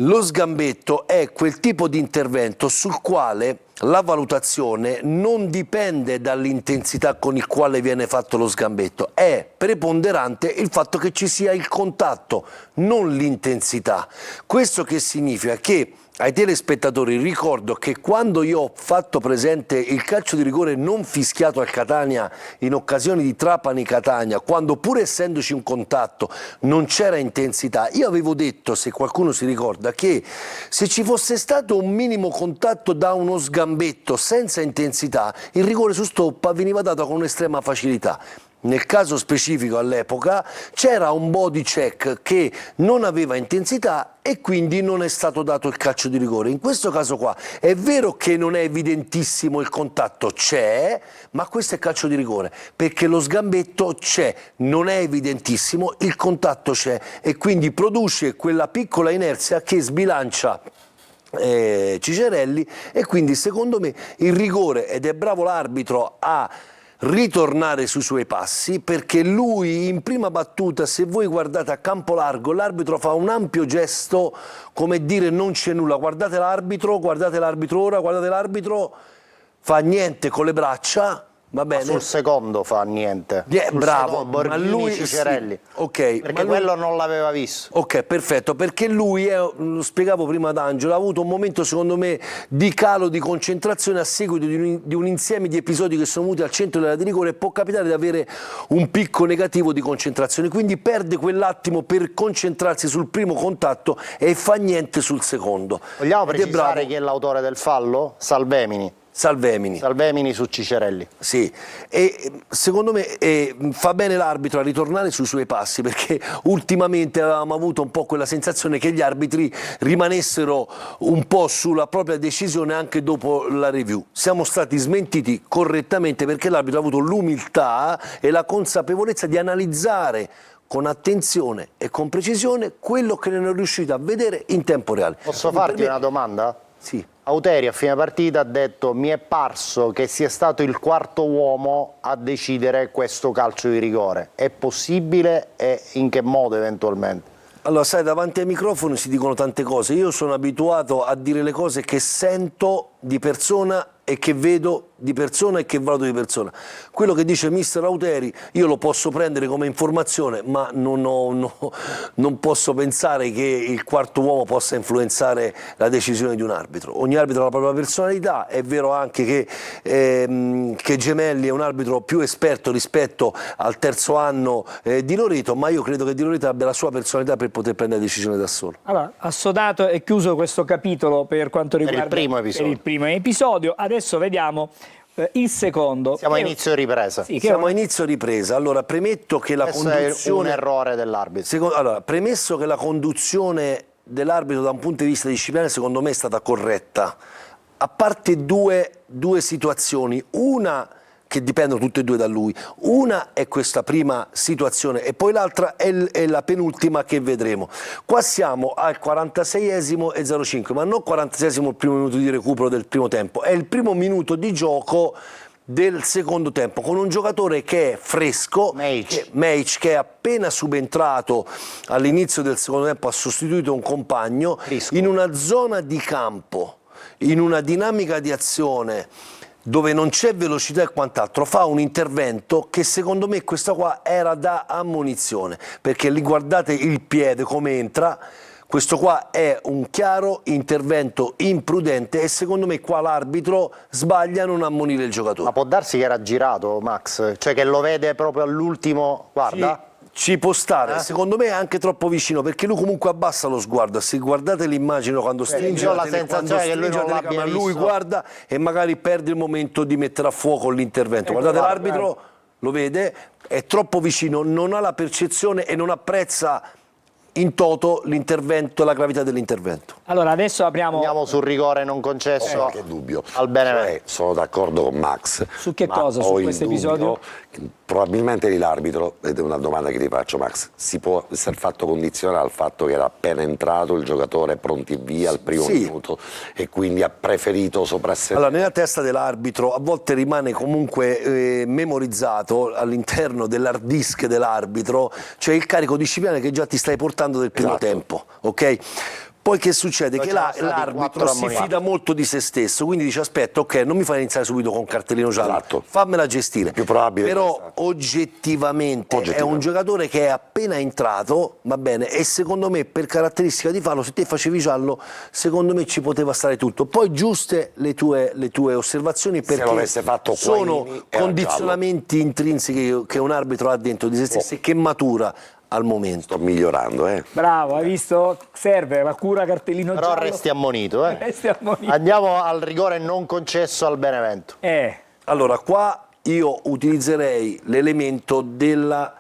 Lo sgambetto è quel tipo di intervento sul quale la valutazione non dipende dall'intensità con il quale viene fatto lo sgambetto, è preponderante il fatto che ci sia il contatto, non l'intensità. Questo che significa? Che ai telespettatori ricordo che quando io ho fatto presente il calcio di rigore non fischiato al Catania in occasione di Trapani-Catania, quando pur essendoci un contatto non c'era intensità, io avevo detto, se qualcuno si ricorda, che se ci fosse stato un minimo contatto da uno sgambetto senza intensità, il rigore su stoppa veniva dato con estrema facilità. Nel caso specifico all'epoca c'era un body check che non aveva intensità e quindi non è stato dato il calcio di rigore. In questo caso qua è vero che non è evidentissimo il contatto, c'è, ma questo è calcio di rigore, perché lo sgambetto c'è, non è evidentissimo, il contatto c'è e quindi produce quella piccola inerzia che sbilancia Cicerelli, e quindi secondo me il rigore, ed è bravo l'arbitro a ritornare sui suoi passi, perché lui in prima battuta, se voi guardate a campo largo, l'arbitro fa un ampio gesto come dire non c'è nulla, guardate l'arbitro ora, guardate l'arbitro, fa niente con le braccia, va bene. Ma sul secondo fa niente. Bravo, Borghini, ma lui Cicerelli. Sì, ok, perché quello non l'aveva visto. Ok, perfetto, perché lui, lo spiegavo prima ad Angelo, ha avuto un momento secondo me di calo di concentrazione a seguito di un insieme di episodi che sono venuti al centro della di rigore, e può capitare di avere un picco negativo di concentrazione, quindi perde quell'attimo per concentrarsi sul primo contatto e fa niente sul secondo. Vogliamo precisare chi è l'autore del fallo? Salvemini su Cicerelli. Sì, e secondo me fa bene l'arbitro a ritornare sui suoi passi, perché ultimamente avevamo avuto un po' quella sensazione che gli arbitri rimanessero un po' sulla propria decisione anche dopo la review. Siamo stati smentiti correttamente, perché l'arbitro ha avuto l'umiltà e la consapevolezza di analizzare con attenzione e con precisione quello che non è riuscito a vedere in tempo reale. Posso farti una domanda? Sì. Auteri a fine partita ha detto: mi è parso che sia stato il quarto uomo a decidere questo calcio di rigore. È possibile, e in che modo eventualmente? Allora, sai, davanti ai microfoni si dicono tante cose. Io sono abituato a dire le cose che sento di persona e che vedo di persona e che valuto di persona. Quello che dice mister Auteri io lo posso prendere come informazione, ma non posso pensare che il quarto uomo possa influenzare la decisione di un arbitro. Ogni arbitro ha la propria personalità, è vero anche che Gemelli è un arbitro più esperto rispetto al terzo anno di Loreto, ma io credo che Di Loreto abbia la sua personalità per poter prendere decisione da solo. Allora, assodato e chiuso questo capitolo per quanto riguarda il primo episodio. Adesso vediamo il secondo. Siamo a inizio ripresa. Sì, siamo a inizio ripresa. Allora, premetto che la conduzione... è un errore dell'arbitro. Allora, premesso che la conduzione dell'arbitro da un punto di vista disciplinare secondo me è stata corretta, a parte due situazioni, una che dipendono tutte e due da lui, una è questa prima situazione e poi l'altra è la penultima che vedremo. Qua siamo al 46esimo e 05, ma non 46esimo il primo minuto di recupero del primo tempo, è il primo minuto di gioco del secondo tempo, con un giocatore che è fresco, Meic, che è appena subentrato all'inizio del secondo tempo, ha sostituito un compagno, in una zona di campo, in una dinamica di azione dove non c'è velocità e quant'altro, fa un intervento che secondo me questa qua era da ammonizione, perché lì guardate il piede come entra. Questo qua è un chiaro intervento imprudente e secondo me qua l'arbitro sbaglia a non ammonire il giocatore. Ma può darsi che era girato, Max? Cioè che lo vede proprio all'ultimo, guarda? Ci può stare, secondo me è anche troppo vicino, perché lui comunque abbassa lo sguardo. Se guardate l'immagine quando stringe io ho la sensazione che lui non l'abbia visto. Lui guarda e magari perde il momento di mettere a fuoco l'intervento. Guardate, l'arbitro lo vede, è troppo vicino, non ha la percezione e non apprezza in toto l'intervento, la gravità dell'intervento. Allora adesso andiamo sul rigore non concesso che dubbio. Al Benevento. Sono d'accordo con Max. Su che cosa? Su questo episodio? Probabilmente lì l'arbitro, ed è una domanda che ti faccio Max, si può essere fatto condizionare al fatto che era appena entrato il giocatore pronti via al primo minuto e quindi ha preferito soprassedere? Allora, nella testa dell'arbitro a volte rimane comunque memorizzato all'interno dell'hard disk dell'arbitro, cioè il carico disciplinare che già ti stai portando del primo tempo, ok? Poi che succede? Che l'arbitro si fida molto di se stesso, quindi dice aspetta, ok, non mi fai iniziare subito con cartellino giallo, fammela gestire. Più probabile. Però oggettivamente è un giocatore che è appena entrato, va bene, e secondo me per caratteristica di fallo, se te facevi giallo, secondo me ci poteva stare tutto. Poi giuste le tue osservazioni, perché sono condizionamenti intrinseci che un arbitro ha dentro di se stesso e che matura al momento. Sto migliorando, Bravo, hai visto? Serve la cura cartellino giallo. Però resti ammonito, Resti ammonito. Andiamo al rigore non concesso al Benevento. Allora, qua io utilizzerei l'elemento della,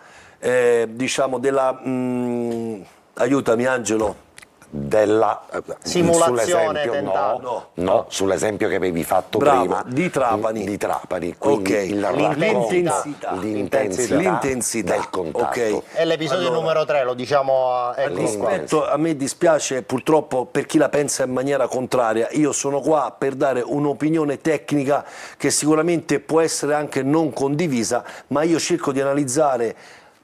aiutami Angelo, della simulazione sull'esempio che avevi fatto prima di Trapani, quindi l'intensità del contatto. È l'episodio numero 3, lo diciamo a me dispiace purtroppo per chi la pensa in maniera contraria. Io sono qua per dare un'opinione tecnica che sicuramente può essere anche non condivisa, ma io cerco di analizzare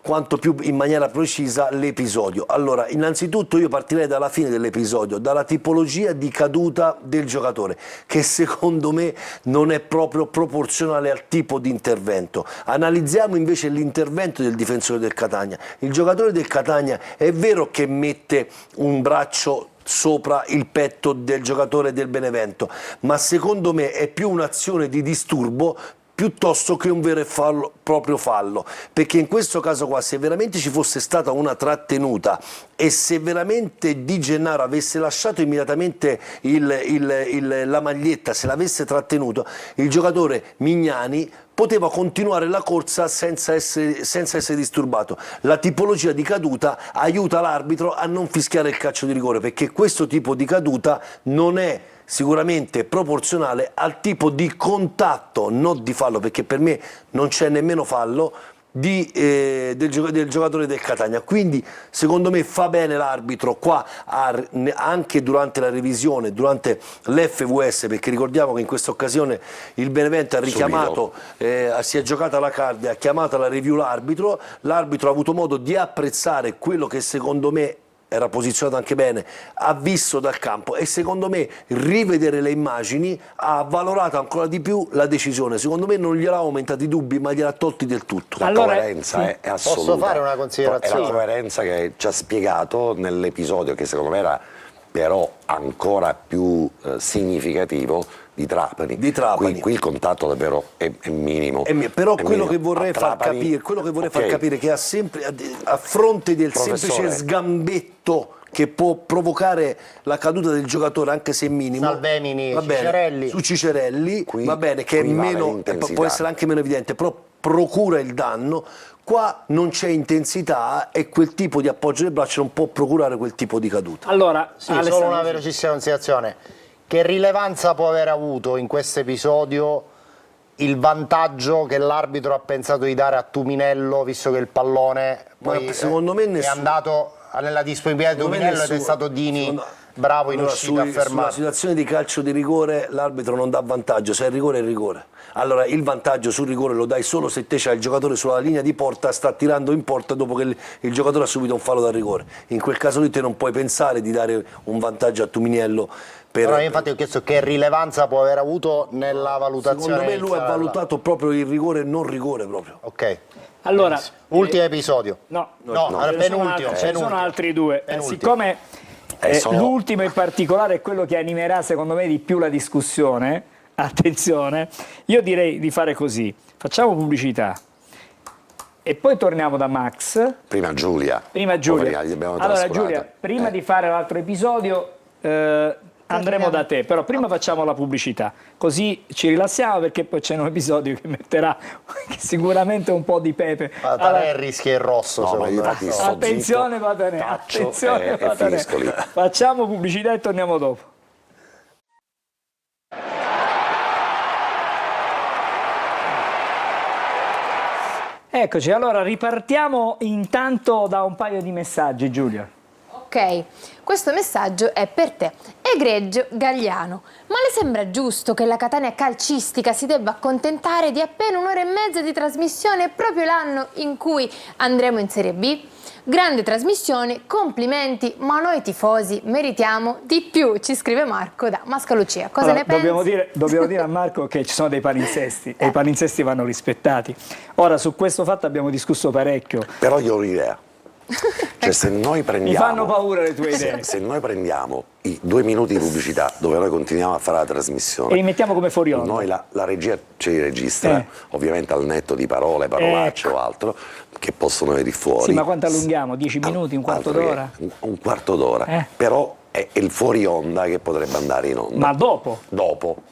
quanto più in maniera precisa l'episodio. Allora, innanzitutto io partirei dalla fine dell'episodio, dalla tipologia di caduta del giocatore, che secondo me non è proprio proporzionale al tipo di intervento. Analizziamo invece l'intervento del difensore del Catania. Il giocatore del Catania è vero che mette un braccio sopra il petto del giocatore del Benevento, ma secondo me è più un'azione di disturbo piuttosto che un vero e proprio fallo, perché in questo caso qua, se veramente ci fosse stata una trattenuta e se veramente Di Gennaro avesse lasciato immediatamente la maglietta, se l'avesse trattenuto, il giocatore Mignani poteva continuare la corsa senza essere disturbato. La tipologia di caduta aiuta l'arbitro a non fischiare il calcio di rigore, perché questo tipo di caduta non è sicuramente proporzionale al tipo di contatto, non di fallo, perché per me non c'è nemmeno fallo del giocatore del Catania. Quindi secondo me fa bene l'arbitro qua anche durante la revisione, durante l'FVS, perché ricordiamo che in questa occasione il Benevento ha richiamato, si è giocata la card, ha chiamato alla review l'arbitro ha avuto modo di apprezzare quello che secondo me era posizionato anche bene, ha visto dal campo e secondo me rivedere le immagini ha valorato ancora di più la decisione. Secondo me non gliel'ha aumentati i dubbi, ma gliel'ha tolti del tutto. La coerenza è assoluta. Posso fare una considerazione? È la coerenza che ci ha spiegato nell'episodio, che secondo me era però ancora più significativo, di Trapani. Qui il contatto davvero è minimo. Però quello che vorrei far capire, che ha sempre, a fronte del semplice sgambetto che può provocare la caduta del giocatore, anche se minimo, Salvemini, su Cicerelli, va bene, che è meno, può essere anche meno evidente, però procura il danno. Qua non c'è intensità e quel tipo di appoggio del braccio non può procurare quel tipo di caduta. Allora, solo una velocissima considerazione. Che rilevanza può aver avuto in questo episodio il vantaggio che l'arbitro ha pensato di dare a Tuminello, visto che il pallone poi secondo me è andato nella disponibilità di Tuminello ed è stato Dini bravo in uscita a fermare? Sulla situazione di calcio di rigore l'arbitro non dà vantaggio, se è rigore è rigore. Allora il vantaggio sul rigore lo dai solo se te c'hai il giocatore sulla linea di porta, sta tirando in porta dopo che il giocatore ha subito un fallo da rigore. In quel caso lì te non puoi pensare di dare un vantaggio a Tuminello. Allora, infatti ho chiesto che rilevanza può aver avuto nella valutazione. Secondo me lui ha valutato proprio il rigore e non rigore proprio. Ok. Allora, ultimo episodio. No, penultimo. Ce ne sono altri due. Siccome l'ultimo in particolare è quello che animerà secondo me di più la discussione, attenzione, io direi di fare così. Facciamo pubblicità e poi torniamo da Max. Prima Giulia. Allora Giulia, prima di fare l'altro episodio andremo da te, però prima facciamo la pubblicità, così ci rilassiamo perché poi c'è un episodio che metterà sicuramente un po' di pepe. Patanè rischia il rosso. Attenzione Patanè, attenzione Patanè. Facciamo pubblicità e torniamo dopo. Eccoci, allora ripartiamo intanto da un paio di messaggi, Giulia. Ok, questo messaggio è per te. Egregio Gagliano, ma le sembra giusto che la Catania calcistica si debba accontentare di appena un'ora e mezza di trasmissione proprio l'anno in cui andremo in Serie B? Grande trasmissione, complimenti, ma noi tifosi meritiamo di più, ci scrive Marco da Mascalucia. Cosa ne pensi? Dobbiamo dire a Marco che ci sono dei palinsesti e i palinsesti vanno rispettati. Ora, su questo fatto abbiamo discusso parecchio. Però io ho un'idea. Cioè, se noi prendiamo, mi fanno paura le tue idee. Se noi prendiamo i 2 minuti di pubblicità dove noi continuiamo a fare la trasmissione e li mettiamo come fuori onda, noi la regia ci registra, ovviamente al netto di parole, parolacce o altro che possono venire fuori. Sì, ma quanto allunghiamo? 10 minuti, un quarto d'ora? Un quarto d'ora, però è il fuori onda che potrebbe andare in onda. Ma dopo? Dopo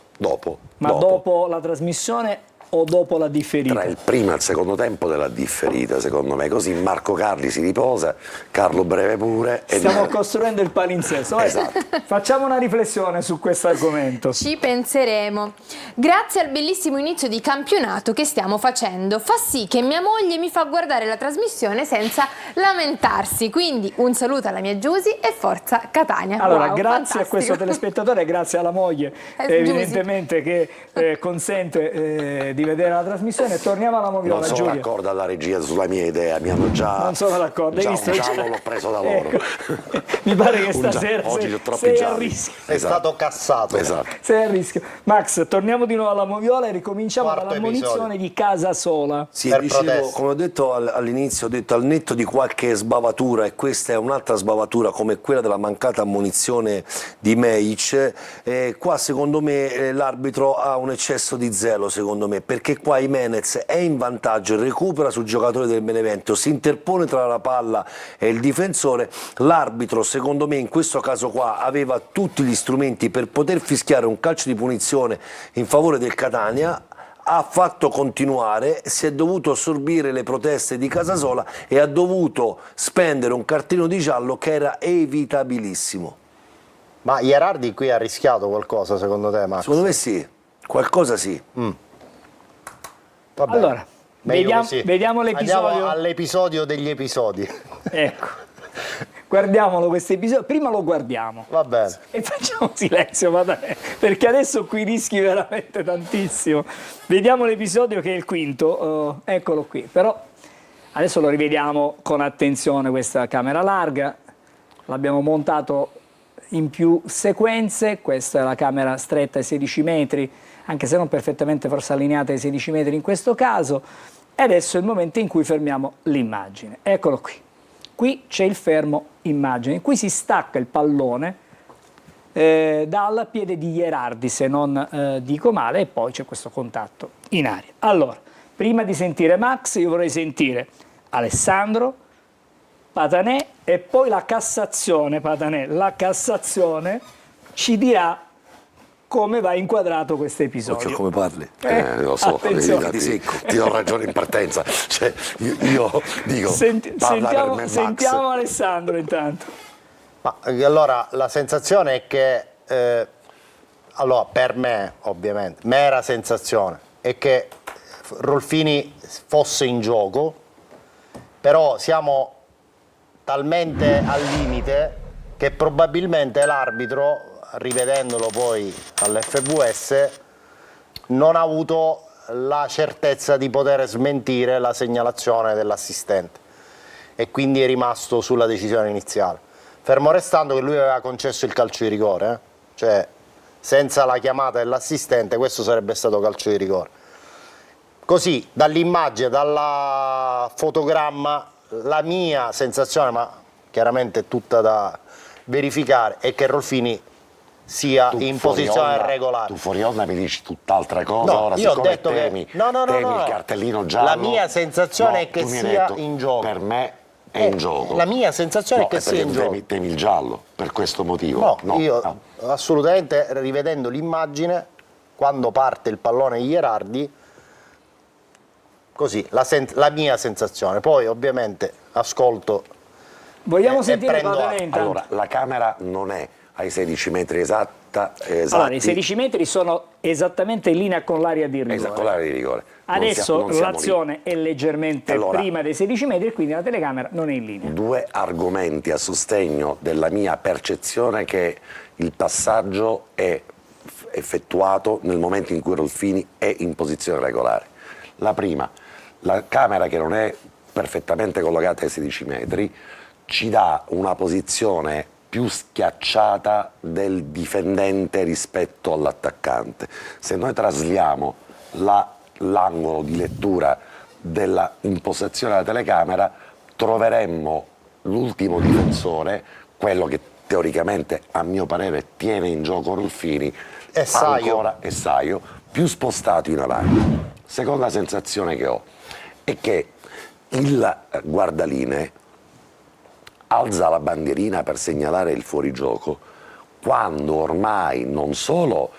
la trasmissione o dopo la differita? Tra il primo e il secondo tempo della differita, secondo me, così Marco Carli si riposa, Carlo Breve pure. Stiamo costruendo il palinsesto. Esatto. Facciamo una riflessione su questo argomento. Ci penseremo. Grazie al bellissimo inizio di campionato che stiamo facendo, fa sì che mia moglie mi fa guardare la trasmissione senza lamentarsi. Quindi un saluto alla mia Giusy e forza Catania. Allora, wow, grazie fantastico. a questo telespettatore, grazie alla moglie evidentemente che consente di vedere la trasmissione. Torniamo alla moviola. Non sono d'accordo alla regia sulla mia idea, mi hanno già. Non sono d'accordo, un giallo l'ho preso da loro. Mi pare che stasera sei a rischio. È stato cassato. Esatto. Sei a rischio. Max, torniamo di nuovo alla moviola e ricominciamo dall'ammonizione di Casasola. Sì, dicevo, come ho detto all'inizio, ho detto al netto di qualche sbavatura, e questa è un'altra sbavatura come quella della mancata ammonizione di Meic, qua secondo me l'arbitro ha un eccesso di zelo, secondo me, perché qua Jimenez è in vantaggio, recupera sul giocatore del Benevento, si interpone tra la palla e il difensore. L'arbitro secondo me in questo caso qua aveva tutti gli strumenti per poter fischiare un calcio di punizione in favore del Catania, ha fatto continuare, si è dovuto assorbire le proteste di Casasola e ha dovuto spendere un cartellino di giallo che era evitabilissimo. Ma Ierardi qui ha rischiato qualcosa secondo te, Max? Secondo me sì, qualcosa sì. Vabbè. Allora, vediamo l'episodio. Andiamo all'episodio degli episodi. Ecco, guardiamolo questo episodio, prima lo guardiamo. Va bene. E facciamo silenzio, perché adesso qui rischi veramente tantissimo. Vediamo l'episodio che è il quinto, eccolo qui, però adesso lo rivediamo con attenzione, questa camera larga. l'abbiamo montato in più sequenze, questa è la camera stretta ai 16 metri, anche se non perfettamente forse allineata ai 16 metri in questo caso, e adesso è il momento in cui fermiamo l'immagine. Eccolo qui. Qui c'è il fermo immagine, qui si stacca il pallone dal piede di Gherardi, se non dico male, e poi c'è questo contatto in aria. Allora, prima di sentire Max, io vorrei sentire Alessandro, Patanè e poi la Cassazione. Patanè, la Cassazione ci dirà come va inquadrato questo episodio. Occhio come parli. Lo so, attenzione. ti do ragione in partenza. Cioè, io dico, parla per me, sentiamo Max. Alessandro intanto. Ma allora la sensazione è che, allora per me ovviamente, mera sensazione, è che Rolfini fosse in gioco, però siamo talmente al limite che probabilmente l'arbitro, rivedendolo poi all'FVS, non ha avuto la certezza di poter smentire la segnalazione dell'assistente e quindi è rimasto sulla decisione iniziale. Fermo restando che lui aveva concesso il calcio di rigore, cioè senza la chiamata dell'assistente questo sarebbe stato calcio di rigore. Così dall'immagine, dal fotogramma, la mia sensazione, ma chiaramente è tutta da verificare, è che Rolfini sia in posizione regolare. Tu fuori onda mi dici tutt'altra cosa, No, ora io ho siccome detto temi, che no, il cartellino giallo. La mia sensazione è che tu mi hai sia detto, in gioco. Per me è in gioco. La mia sensazione è che sia in gioco. Temi il giallo per questo motivo. Io assolutamente, rivedendo l'immagine, quando parte il pallone di Gherardi, così, la mia sensazione. Poi ovviamente ascolto. Vogliamo sentire prendo Patanè intanto. Allora, la camera non è ai 16 metri esatti. Allora, i 16 metri sono esattamente in linea con l'area di rigore. Esatto, con l'area di rigore. Adesso non siamo l'azione è leggermente prima dei 16 metri e quindi la telecamera non è in linea. Due argomenti a sostegno della mia percezione che il passaggio è effettuato nel momento in cui Rolfini è in posizione regolare. La prima, la camera che non è perfettamente collocata ai 16 metri ci dà una posizione più schiacciata del difendente rispetto all'attaccante. Se noi trasliamo l'angolo di lettura della impostazione della telecamera, troveremmo l'ultimo difensore, quello che teoricamente a mio parere tiene in gioco Rolfini, ancora Saio, più spostato in avanti. Seconda sensazione che ho è che il guardalinee alza la bandierina per segnalare il fuorigioco quando ormai non solo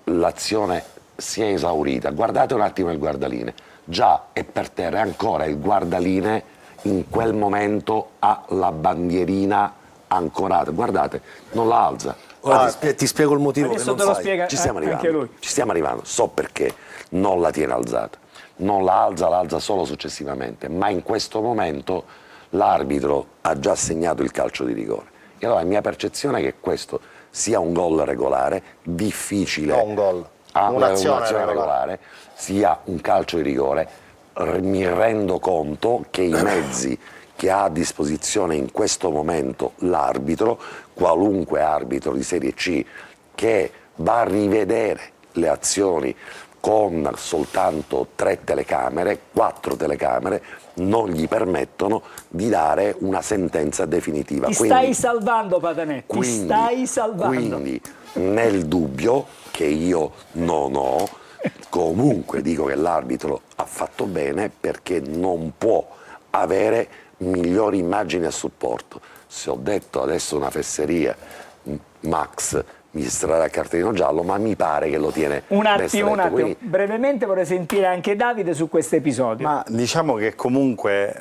l'azione si è esaurita, guardate un attimo il guardalinee, già è per terra e ancora il guardalinee in quel momento ha la bandierina ancorata, guardate, non la alza. Ora ti spiego il motivo che non te lo sai. spiega Ci stiamo anche arrivando, lui. ci stiamo arrivando, so perché non la tiene alzata, non la alza solo successivamente, ma in questo momento l'arbitro ha già segnato il calcio di rigore. E allora la mia percezione è che questo sia un gol regolare, difficile, No, un gol. un'azione regolare, sia un calcio di rigore. Mi rendo conto che i mezzi che ha a disposizione in questo momento l'arbitro, qualunque arbitro di Serie C che va a rivedere le azioni con soltanto 3 telecamere, 4 telecamere, non gli permettono di dare una sentenza definitiva. Ti stai salvando, Patanè, ti stai salvando. Quindi, nel dubbio, che io non ho, comunque dico che l'arbitro ha fatto bene perché non può avere migliori immagini a supporto. Se ho detto adesso una fesseria, Max mi estrarrà il cartellino giallo, ma mi pare che lo tiene un attimo. Quindi, brevemente vorrei sentire anche Davide su questo episodio. Ma diciamo che comunque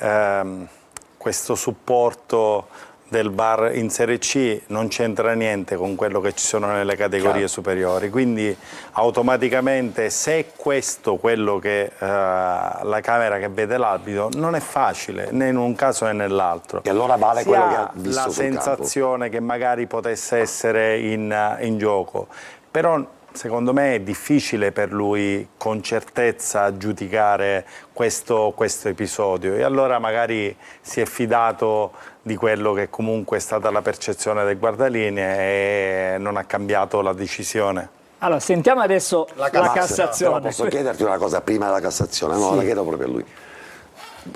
questo supporto del VAR in Serie C non c'entra niente con quello che ci sono nelle categorie superiori, quindi automaticamente se è questo quello che la camera che vede l'arbitro, non è facile né in un caso né nell'altro. E allora vale quello che ha visto la sul sensazione campo. che magari potesse essere in gioco, però secondo me è difficile per lui con certezza giudicare questo episodio, e allora magari si è fidato di quello che comunque è stata la percezione del guardalinee e non ha cambiato la decisione. Allora, sentiamo adesso la Cassazione. Posso chiederti una cosa prima della Cassazione? No, Sì. la chiedo proprio a lui.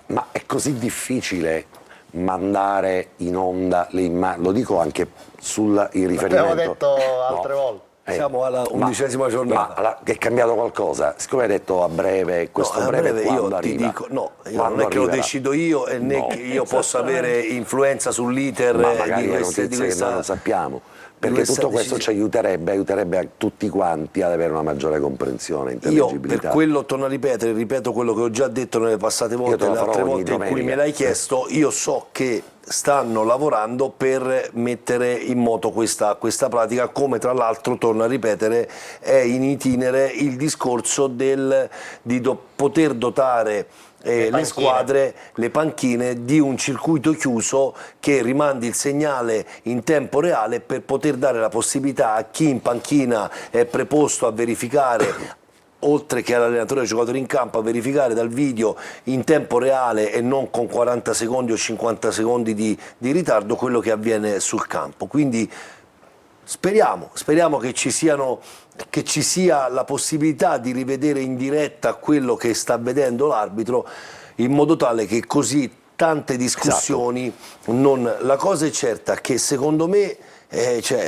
Ma è così difficile mandare in onda le immagini? Lo dico anche in riferimento... L'abbiamo detto altre volte. Siamo alla 11ª giornata. Ma è cambiato qualcosa? Siccome hai detto a breve, questo No, a breve, breve quando io ti arriva? dico, no, io Quando non è che lo arriverà? decido io e né che io posso avere influenza sull'iter Ma magari di le queste, notizie che noi non sappiamo, perché questa tutto questo ci aiuterebbe a tutti quanti ad avere una maggiore comprensione, Io intelligibilità. per quello torno a ripeto quello che ho già detto nelle passate Io volte, te lo le farò altre ogni volte in cui domenica. me l'hai chiesto. Io so che stanno lavorando per mettere in moto questa pratica, come tra l'altro, torno a ripetere, è in itinere il discorso di poter dotare le squadre, le panchine, di un circuito chiuso che rimandi il segnale in tempo reale, per poter dare la possibilità a chi in panchina è preposto a verificare, oltre che all'allenatore e ai giocatori in campo, a verificare dal video in tempo reale e non con 40 secondi o 50 secondi di ritardo quello che avviene sul campo. Quindi speriamo che ci sia la possibilità di rivedere in diretta quello che sta vedendo l'arbitro, in modo tale che così tante discussioni non... La cosa è certa che secondo me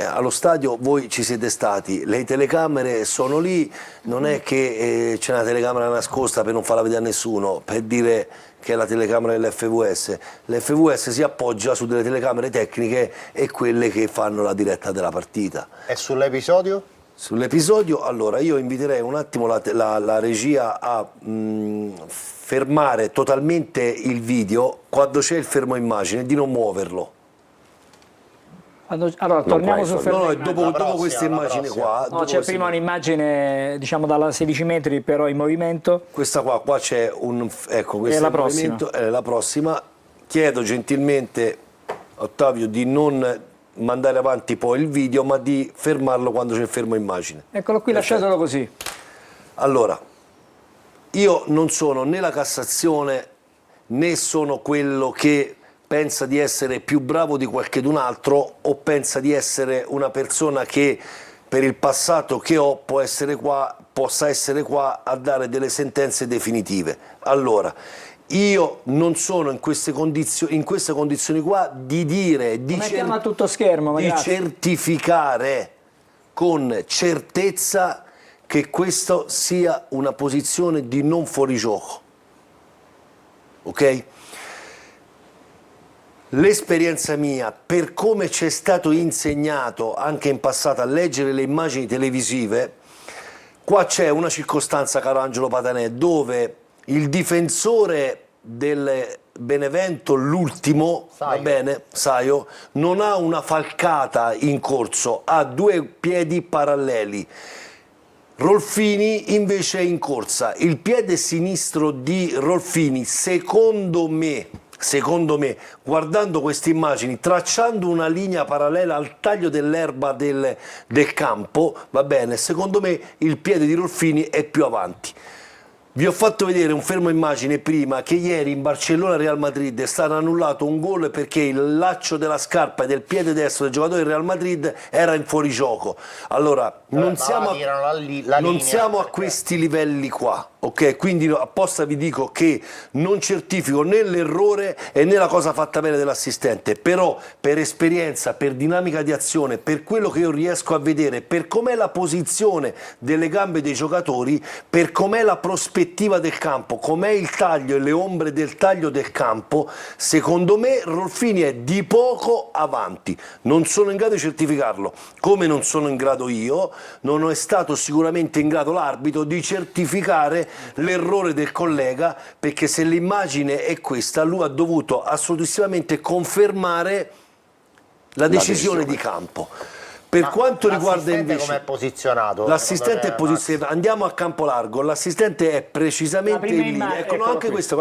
allo stadio voi ci siete stati, le telecamere sono lì, non è che c'è una telecamera nascosta per non farla vedere a nessuno, per dire che è la telecamera dell'FVS. L'FVS si appoggia su delle telecamere tecniche e quelle che fanno la diretta della partita. E sull'episodio? Sull'episodio, allora, io inviterei un attimo la regia a fermare totalmente il video quando c'è il fermo immagine, di non muoverlo. Allora, torniamo sul fermo. No, dopo questa immagine qua. No, c'è prima un'immagine, diciamo, dalla 16 metri, però in movimento. Questa qua c'è un... Ecco, questo è la è il movimento, è la prossima. Chiedo gentilmente a Ottavio di non mandare avanti poi il video, ma di fermarlo quando c'è il fermo immagine. Eccolo qui, lasciatelo così. Allora, io non sono né la Cassazione, né sono quello che pensa di essere più bravo di qualchedun altro, o pensa di essere una persona che per il passato che ho possa essere qua a dare delle sentenze definitive. Allora, io non sono in queste condizioni qua di dire, di certificare con certezza che questa sia una posizione di non fuorigioco. Ok? L'esperienza mia, per come ci è stato insegnato anche in passato a leggere le immagini televisive, qua c'è una circostanza, caro Angelo Patanè, dove il difensore del Benevento, l'ultimo, va bene, Saio, non ha una falcata in corso, ha due piedi paralleli. Rolfini invece è in corsa. Il piede sinistro di Rolfini, secondo me, guardando queste immagini, tracciando una linea parallela al taglio dell'erba del campo, va bene, secondo me il piede di Rolfini è più avanti. Vi ho fatto vedere un fermo immagine prima che ieri in Barcellona-Real Madrid è stato annullato un gol perché il laccio della scarpa e del piede destro del giocatore del Real Madrid era in fuorigioco. Allora, non siamo a questi livelli qua, ok? Quindi apposta vi dico che non certifico né l'errore e né la cosa fatta bene dell'assistente, però per esperienza, per dinamica di azione, per quello che io riesco a vedere, per com'è la posizione delle gambe dei giocatori, per com'è la prospettiva del campo, com'è il taglio e le ombre del taglio del campo, secondo me Rolfini è di poco avanti. Non sono in grado di certificarlo, come non sono in grado io, non è stato sicuramente in grado l'arbitro di certificare l'errore del collega, perché se l'immagine è questa, lui ha dovuto assolutissimamente confermare la decisione di campo. Per quanto riguarda invece come è posizionato? L'assistente è posizionato, andiamo a campo largo, l'assistente è precisamente in linea, ecco, no, anche questa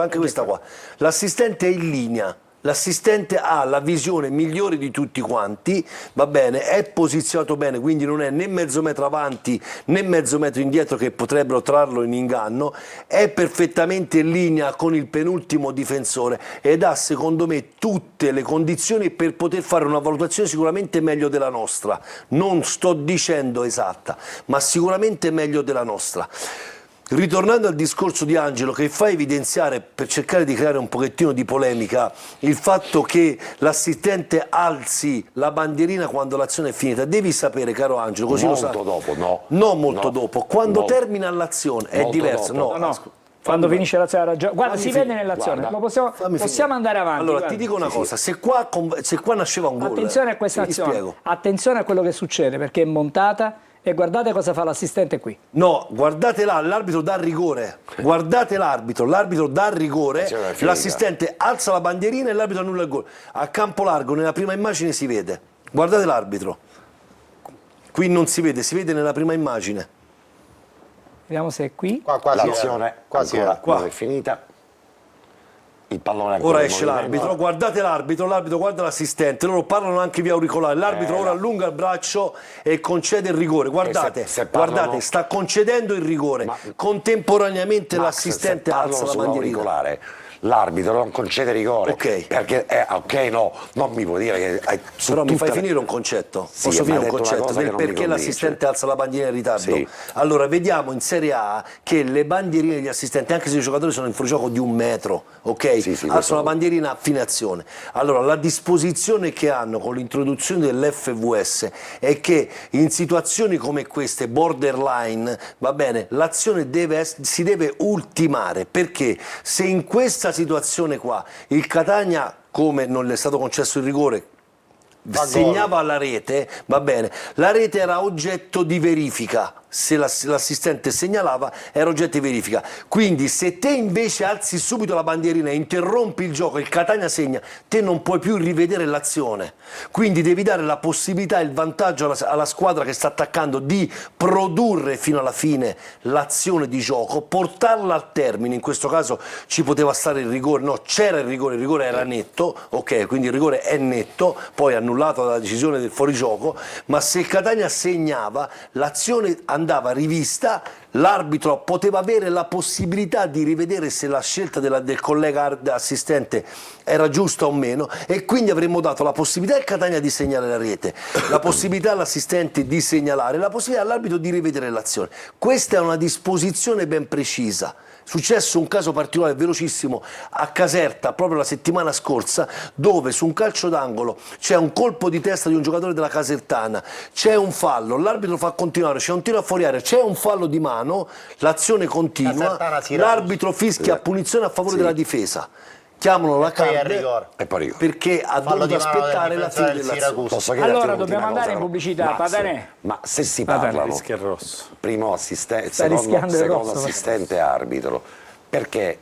qua, l'assistente è in linea, l'assistente ha la visione migliore di tutti quanti, va bene, è posizionato bene, quindi non è né mezzo metro avanti né mezzo metro indietro che potrebbero trarlo in inganno, è perfettamente in linea con il penultimo difensore ed ha secondo me tutte le condizioni per poter fare una valutazione sicuramente meglio della nostra, non sto dicendo esatta, ma sicuramente meglio della nostra. Ritornando al discorso di Angelo, che fa evidenziare, per cercare di creare un pochettino di polemica, il fatto che l'assistente alzi la bandierina quando l'azione è finita, devi sapere, caro Angelo, così lo sai. Molto dopo, no. Non molto No. dopo, quando No. termina l'azione è Molto diverso. dopo. No, quando finisce l'azione ha ragione. Guarda, si vede nell'azione, Guarda, lo possiamo andare avanti. Allora, guarda. ti dico una cosa, se qua nasceva un gol, Attenzione a questa ti azione, spiego. attenzione a quello che succede, perché è montata e guardate cosa fa l'assistente qui. No, guardate là, l'arbitro dà rigore. Guardate l'arbitro dà rigore, l'assistente alza la bandierina e l'arbitro annulla il gol. A campo largo, nella prima immagine si vede. Guardate l'arbitro. Qui non si vede nella prima immagine. Vediamo se è qui. L'azione ancora non è finita. Il pallone ancora Ora in esce movimento. l'arbitro, guardate l'arbitro guarda l'assistente, loro parlano anche via auricolare, l'arbitro ora allunga il braccio e concede il rigore, guardate, se parlano- guardate, sta concedendo il rigore, contemporaneamente Max, l'assistente se alza la bandierina. sull'auricolare, l'arbitro non concede rigore. Ok. Perché no, non mi può dire che Però mi fai finire un concetto? Sì, Posso ma finire ha un detto una concetto cosa del che non mi perché convince. l'assistente alza la bandierina in ritardo? Sì. Allora, vediamo in Serie A che le bandierine degli assistenti, anche se i giocatori sono in fuorigioco di 1 metro, ok? Sì, questo Alzano la bandierina a fine azione. Allora, la disposizione che hanno con l'introduzione dell'FVS è che in situazioni come queste, borderline, va bene, l'azione si deve ultimare, perché se in questa situazione qua il Catania, come non le è stato concesso il rigore, segnava la rete, va bene, la rete era oggetto di verifica, se l'assistente segnalava era oggetto di verifica, quindi se te invece alzi subito la bandierina e interrompi il gioco, il Catania segna, te non puoi più rivedere l'azione, quindi devi dare la possibilità e il vantaggio alla squadra che sta attaccando di produrre fino alla fine l'azione di gioco, portarla al termine. In questo caso ci poteva stare il rigore, no, c'era il rigore era netto, ok, quindi il rigore è netto, poi annullato dalla decisione del fuorigioco, ma se il Catania segnava, l'azione andava rivista, l'arbitro poteva avere la possibilità di rivedere se la scelta del collega assistente era giusta o meno, e quindi avremmo dato la possibilità al Catania di segnare la rete, la possibilità all'assistente di segnalare, la possibilità all'arbitro di rivedere l'azione. Questa è una disposizione ben precisa. Successo un caso particolare velocissimo a Caserta proprio la settimana scorsa, dove su un calcio d'angolo c'è un colpo di testa di un giocatore della Casertana, c'è un fallo, l'arbitro fa continuare, c'è un tiro a fuori area, c'è un fallo di mano, l'azione continua, l'arbitro fischia punizione a favore della difesa. Chiamano la card perché ha dovuto aspettare la fine dell'azione. Allora dobbiamo andare in pubblicità, Padanè. Ma se si Padanè, parlano rischia il rosso. primo assistente, Sta rischiando il secondo rosso. assistente arbitro, perché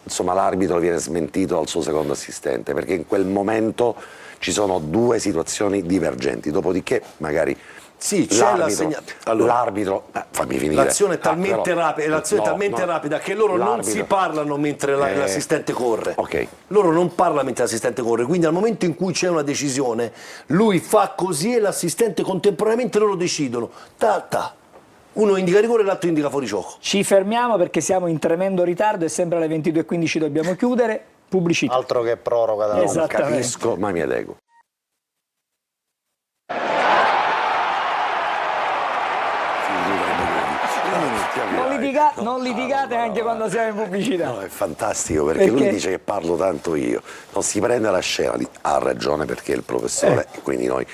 insomma l'arbitro viene smentito dal suo secondo assistente? Perché in quel momento ci sono due situazioni divergenti, dopodiché magari sì, c'è l'arbitro, fammi finire. L'azione è talmente rapida che loro non si parlano mentre l'assistente corre. Ok. Loro non parlano mentre l'assistente corre, quindi al momento in cui c'è una decisione, lui fa così e l'assistente contemporaneamente loro decidono. Uno indica rigore e l'altro indica fuorigioco. Ci fermiamo perché siamo in tremendo ritardo e sempre alle 22:15 dobbiamo chiudere. Pubblicità. Altro che proroga da Non capisco, ma mi adeguo. Non litigate anche quando siamo in pubblicità. No, è fantastico perché lui dice che parlo tanto io, non si prende la scena, ha ragione perché è il professore e quindi noi.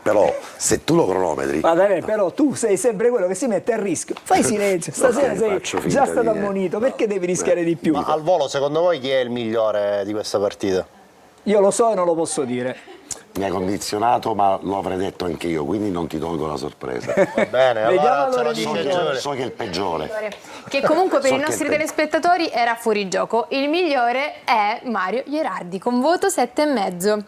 Però se tu lo cronometri. Però tu sei sempre quello che si mette a rischio. Fai silenzio, stasera sei già stato ammonito, perché devi rischiare di più? Ma al volo, secondo voi chi è il migliore di questa partita? Io lo so e non lo posso dire. Mi ha condizionato, ma lo avrei detto anche io, quindi non ti tolgo la sorpresa. Va bene, allora so che è il peggiore. Che comunque per i nostri telespettatori era fuori gioco. Il migliore è Mario Gherardi con voto 7,5.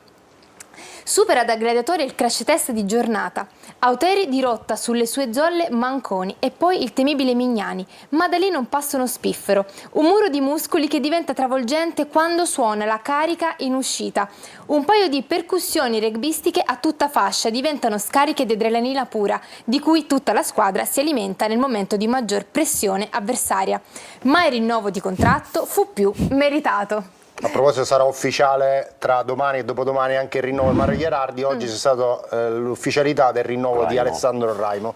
Supera da gladiatore il crash test di Giornata, Auteri dirotta sulle sue zolle Manconi e poi il temibile Mignani, ma da lì non passa uno spiffero. Un muro di muscoli che diventa travolgente quando suona la carica in uscita. Un paio di percussioni rugbyistiche a tutta fascia diventano scariche di adrenalina pura, di cui tutta la squadra si alimenta nel momento di maggior pressione avversaria. Ma il rinnovo di contratto fu più meritato. A proposito, sarà ufficiale tra domani e dopodomani anche il rinnovo di Mario Gherardi. Oggi c'è stata l'ufficialità del rinnovo di Alessandro Raimo.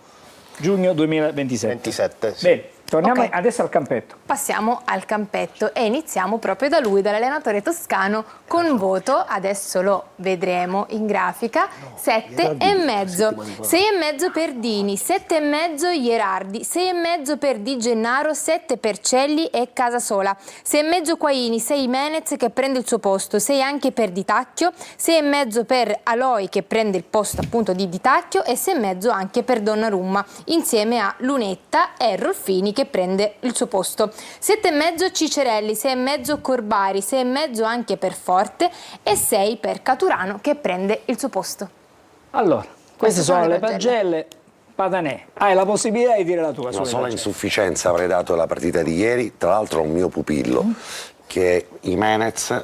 Giugno 2027. 27, sì. Bene, torniamo adesso al campetto. Passiamo al campetto e iniziamo proprio da lui, dall'allenatore toscano, con voto, adesso lo vedremo in grafica, 7,5. 6,5 per Dini, 7,5 Gherardi, 6,5 per Di Gennaro, 7 per Celli e Casasola, 6,5 Quaini, 6 Menez che prende il suo posto, 6 anche per Di Tacchio, 6,5 per Aloi che prende il posto appunto di Di Tacchio e 6,5 anche per Donnarumma, insieme a Lunetta e Rolfini che prende il suo posto. 7,5 Cicerelli, 6,5 Corbari, 6,5 anche per Forte e 6 per Caturano che prende il suo posto. Allora, queste sono le pagelle. Patanè, hai la possibilità di dire la tua. Una sola insufficienza avrei dato la partita di ieri, tra l'altro a un mio pupillo, che è Jimenez, è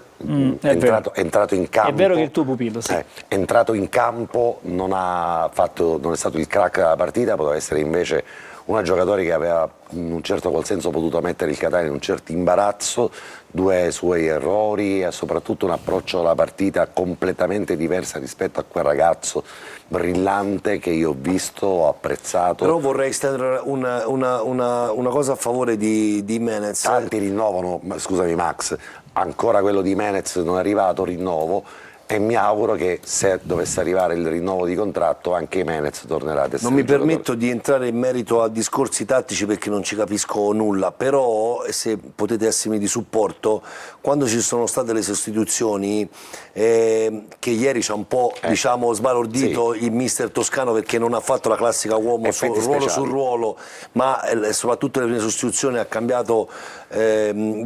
entrato in campo. È vero che è il tuo pupillo, sì. È entrato in campo, non è stato il crack della partita, poteva essere invece un giocatore che aveva in un certo qual senso potuto mettere il Catania in un certo imbarazzo, 2 suoi errori e soprattutto un approccio alla partita completamente diversa rispetto a quel ragazzo brillante che io ho visto, ho apprezzato. Però vorrei stendere una cosa a favore di Jimenez. Tanti rinnovano, scusami Max, ancora quello di Jimenez non è arrivato, rinnovo, e mi auguro che se dovesse arrivare il rinnovo di contratto anche Jimenez tornerà ad essere. Non mi permetto di entrare in merito a discorsi tattici perché non ci capisco nulla, però se potete essermi di supporto, quando ci sono state le sostituzioni, che ieri ci ha un po' diciamo sbalordito il mister toscano perché non ha fatto la classica uomo ruolo sul ruolo, ma soprattutto le prime sostituzioni ha cambiato i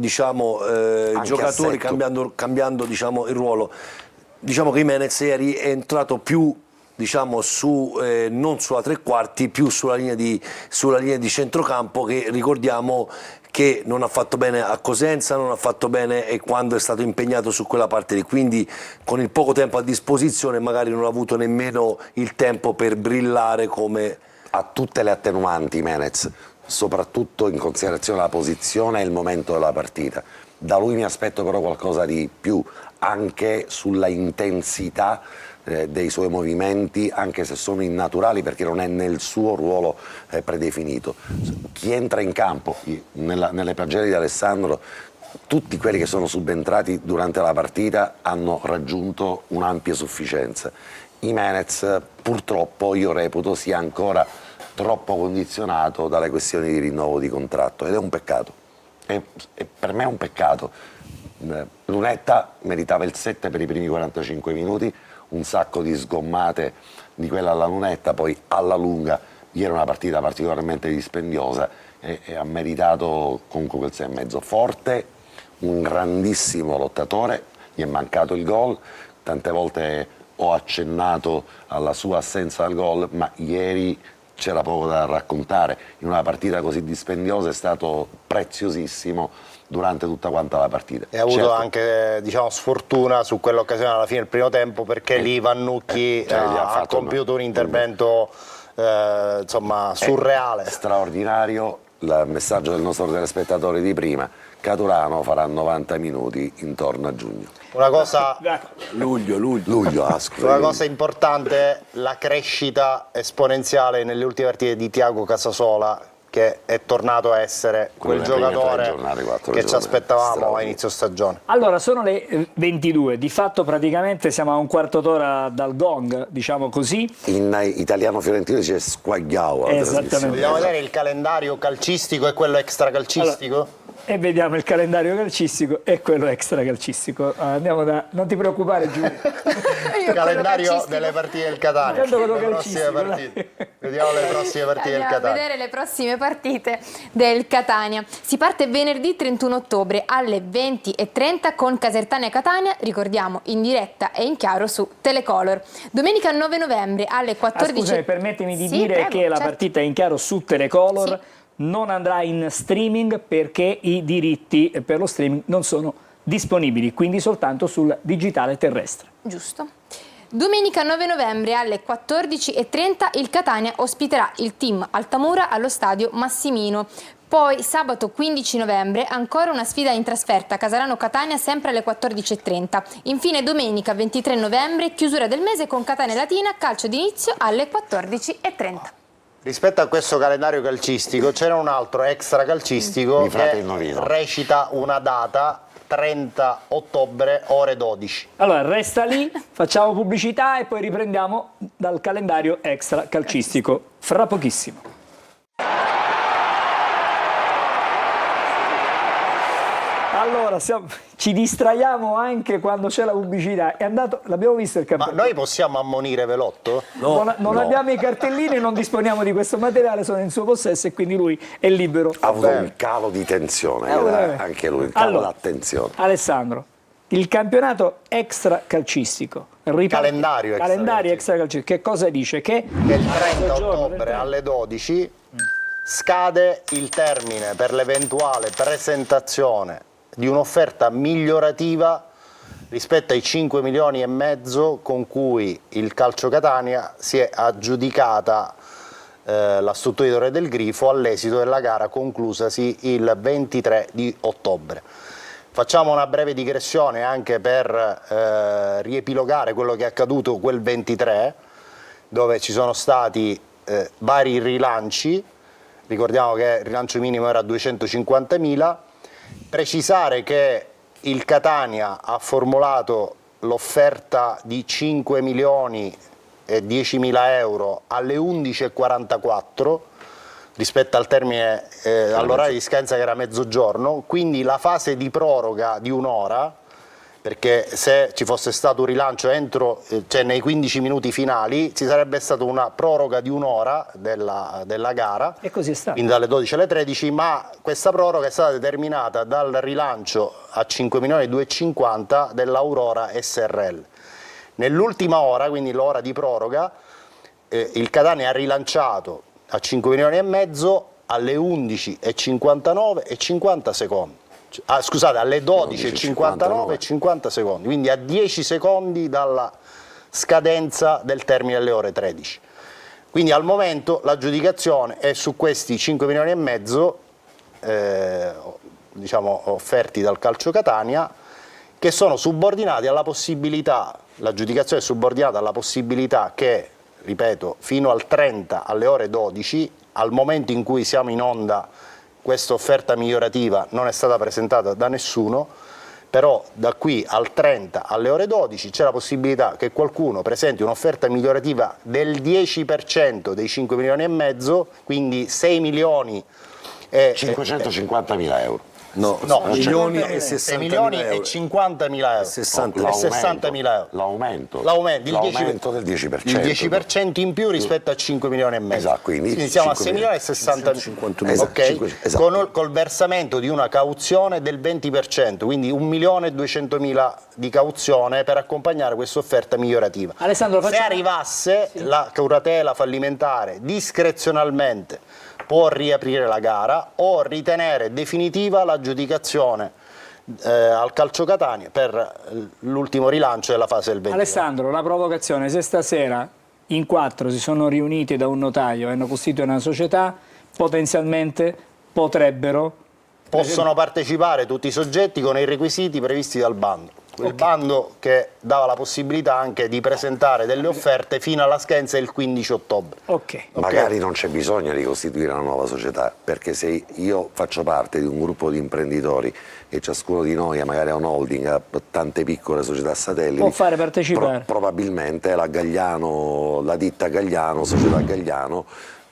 giocatori, cambiando diciamo il ruolo. Diciamo che Jimenez ieri è entrato più diciamo non sulla tre quarti, più sulla linea di centrocampo, che ricordiamo che non ha fatto bene a Cosenza, non ha fatto bene e quando è stato impegnato su quella parte lì, quindi con il poco tempo a disposizione magari non ha avuto nemmeno il tempo per brillare come... Ha tutte le attenuanti Jimenez, soprattutto in considerazione della posizione e il momento della partita. Da lui mi aspetto però qualcosa di più, anche sulla intensità dei suoi movimenti, anche se sono innaturali perché non è nel suo ruolo predefinito. Chi entra in campo, nelle pagelle di Alessandro, tutti quelli che sono subentrati durante la partita hanno raggiunto un'ampia sufficienza. Jimenez purtroppo io reputo sia ancora troppo condizionato dalle questioni di rinnovo di contratto ed è un peccato. E per me è un peccato. Lunetta meritava il 7 per i primi 45 minuti, un sacco di sgommate di quella alla Lunetta, poi alla lunga ieri era una partita particolarmente dispendiosa e ha meritato comunque quel 6,5. Forte, un grandissimo lottatore, gli è mancato il gol, tante volte ho accennato alla sua assenza al gol, ma ieri c'era poco da raccontare. In una partita così dispendiosa è stato preziosissimo durante tutta quanta la partita. E ha avuto anche diciamo sfortuna su quell'occasione alla fine del primo tempo perché lì Vannucchi ha compiuto un intervento insomma surreale. Straordinario il messaggio del nostro telespettatore di prima. Caturano farà 90 minuti intorno a giugno. Una cosa luglio, una cosa importante, la crescita esponenziale nelle ultime partite di Thiago Casasola, che è tornato a essere quel giocatore che ci aspettavamo a inizio stagione. Allora, sono le 22, di fatto praticamente siamo a un quarto d'ora dal gong, diciamo così. In italiano fiorentino c'è squagliao. Esattamente. Vogliamo vedere il calendario calcistico e quello extracalcistico? Allora, e vediamo il calendario calcistico e quello extra calcistico. Andiamo non ti preoccupare, Giulio. Calendario delle partite del Catania. Vediamo le prossime partite del Catania. A vedere le prossime partite del Catania. Si parte venerdì 31 ottobre alle 20:30 con Casertania Catania, ricordiamo in diretta e in chiaro su Telecolor. Domenica 9 novembre alle 14. Scusami, permettimi di dire che la partita è in chiaro su Telecolor. Sì. Non andrà in streaming perché i diritti per lo streaming non sono disponibili, quindi soltanto sul digitale terrestre. Giusto. Domenica 9 novembre alle 14:30 il Catania ospiterà il team Altamura allo stadio Massimino. Poi sabato 15 novembre ancora una sfida in trasferta Casarano-Catania sempre alle 14:30. Infine domenica 23 novembre chiusura del mese con Catania Latina, calcio d'inizio alle 14:30. Rispetto a questo calendario calcistico c'era un altro extra calcistico che recita una data 30 ottobre ore 12. Allora resta lì, facciamo pubblicità e poi riprendiamo dal calendario extra calcistico fra pochissimo. Allora, ci distraiamo anche quando c'è la pubblicità. È andato, l'abbiamo visto il campionato. Ma noi possiamo ammonire Velotto? No, non abbiamo i cartellini, non disponiamo di questo materiale, sono in suo possesso e quindi lui è libero. Ha avuto un calo di tensione, anche lui, il calo d'attenzione. Alessandro, il campionato extra calcistico. Calendario extra calcistico. Che cosa dice? Che il 30 ottobre alle 12 scade il termine per l'eventuale presentazione di un'offerta migliorativa rispetto ai 5 milioni e mezzo con cui il Calcio Catania si è aggiudicata la struttura di Torre del Grifo all'esito della gara conclusasi il 23 di ottobre. Facciamo una breve digressione anche per riepilogare quello che è accaduto quel 23, dove ci sono stati vari rilanci. Ricordiamo che il rilancio minimo era 250.000. Precisare che il Catania ha formulato l'offerta di 5 milioni e 10.000 euro alle 11:44 rispetto al termine, all'orario di scadenza che era mezzogiorno, quindi la fase di proroga di un'ora, perché se ci fosse stato un rilancio cioè nei 15 minuti finali ci sarebbe stata una proroga di un'ora della gara, e così è stato. Quindi dalle 12 alle 13, ma questa proroga è stata determinata dal rilancio a 5 milioni e 250 dell'Aurora SRL. Nell'ultima ora, quindi l'ora di proroga, il Catania ha rilanciato a 5 milioni e mezzo alle 11:59 e 50 secondi. Scusate, alle 12:59 e 50 secondi, quindi a 10 secondi dalla scadenza del termine alle ore 13. Quindi al momento l'aggiudicazione è su questi 5 milioni e mezzo diciamo, offerti dal Calcio Catania, che sono subordinati alla possibilità, l'aggiudicazione è subordinata alla possibilità che, ripeto, fino al 30 alle ore 12, al momento in cui siamo in onda, questa offerta migliorativa non è stata presentata da nessuno, però da qui al 30 alle ore 12 c'è la possibilità che qualcuno presenti un'offerta migliorativa del 10% dei 5 milioni e mezzo, quindi 6 milioni e 550.000 euro. No, milioni e 60.000 milioni euro. E 50.000 euro. 60.000 euro. L'aumento del 10%. Il 10% in più rispetto a 5 milioni e mezzo. Esatto, quindi siamo a 6 milioni e 60.000. Ok, esatto. Col versamento di una cauzione del 20%, quindi 1.200.000 di cauzione per accompagnare questa offerta migliorativa. Alessandro, se arrivasse la curatela fallimentare discrezionalmente può riaprire la gara o ritenere definitiva l'aggiudicazione al Calcio Catania per l'ultimo rilancio della fase del 20. Alessandro, la provocazione: se stasera in 4 si sono riuniti da un notaio e hanno costituito una società, potenzialmente possono partecipare tutti i soggetti con i requisiti previsti dal bando. Quel bando che dava la possibilità anche di presentare delle offerte fino alla scadenza del 15 ottobre. Magari non c'è bisogno di costituire una nuova società, perché se io faccio parte di un gruppo di imprenditori e ciascuno di noi magari ha un holding, ha tante piccole società satelliti, può fare partecipare. Probabilmente la ditta Gagliano, società Gagliano,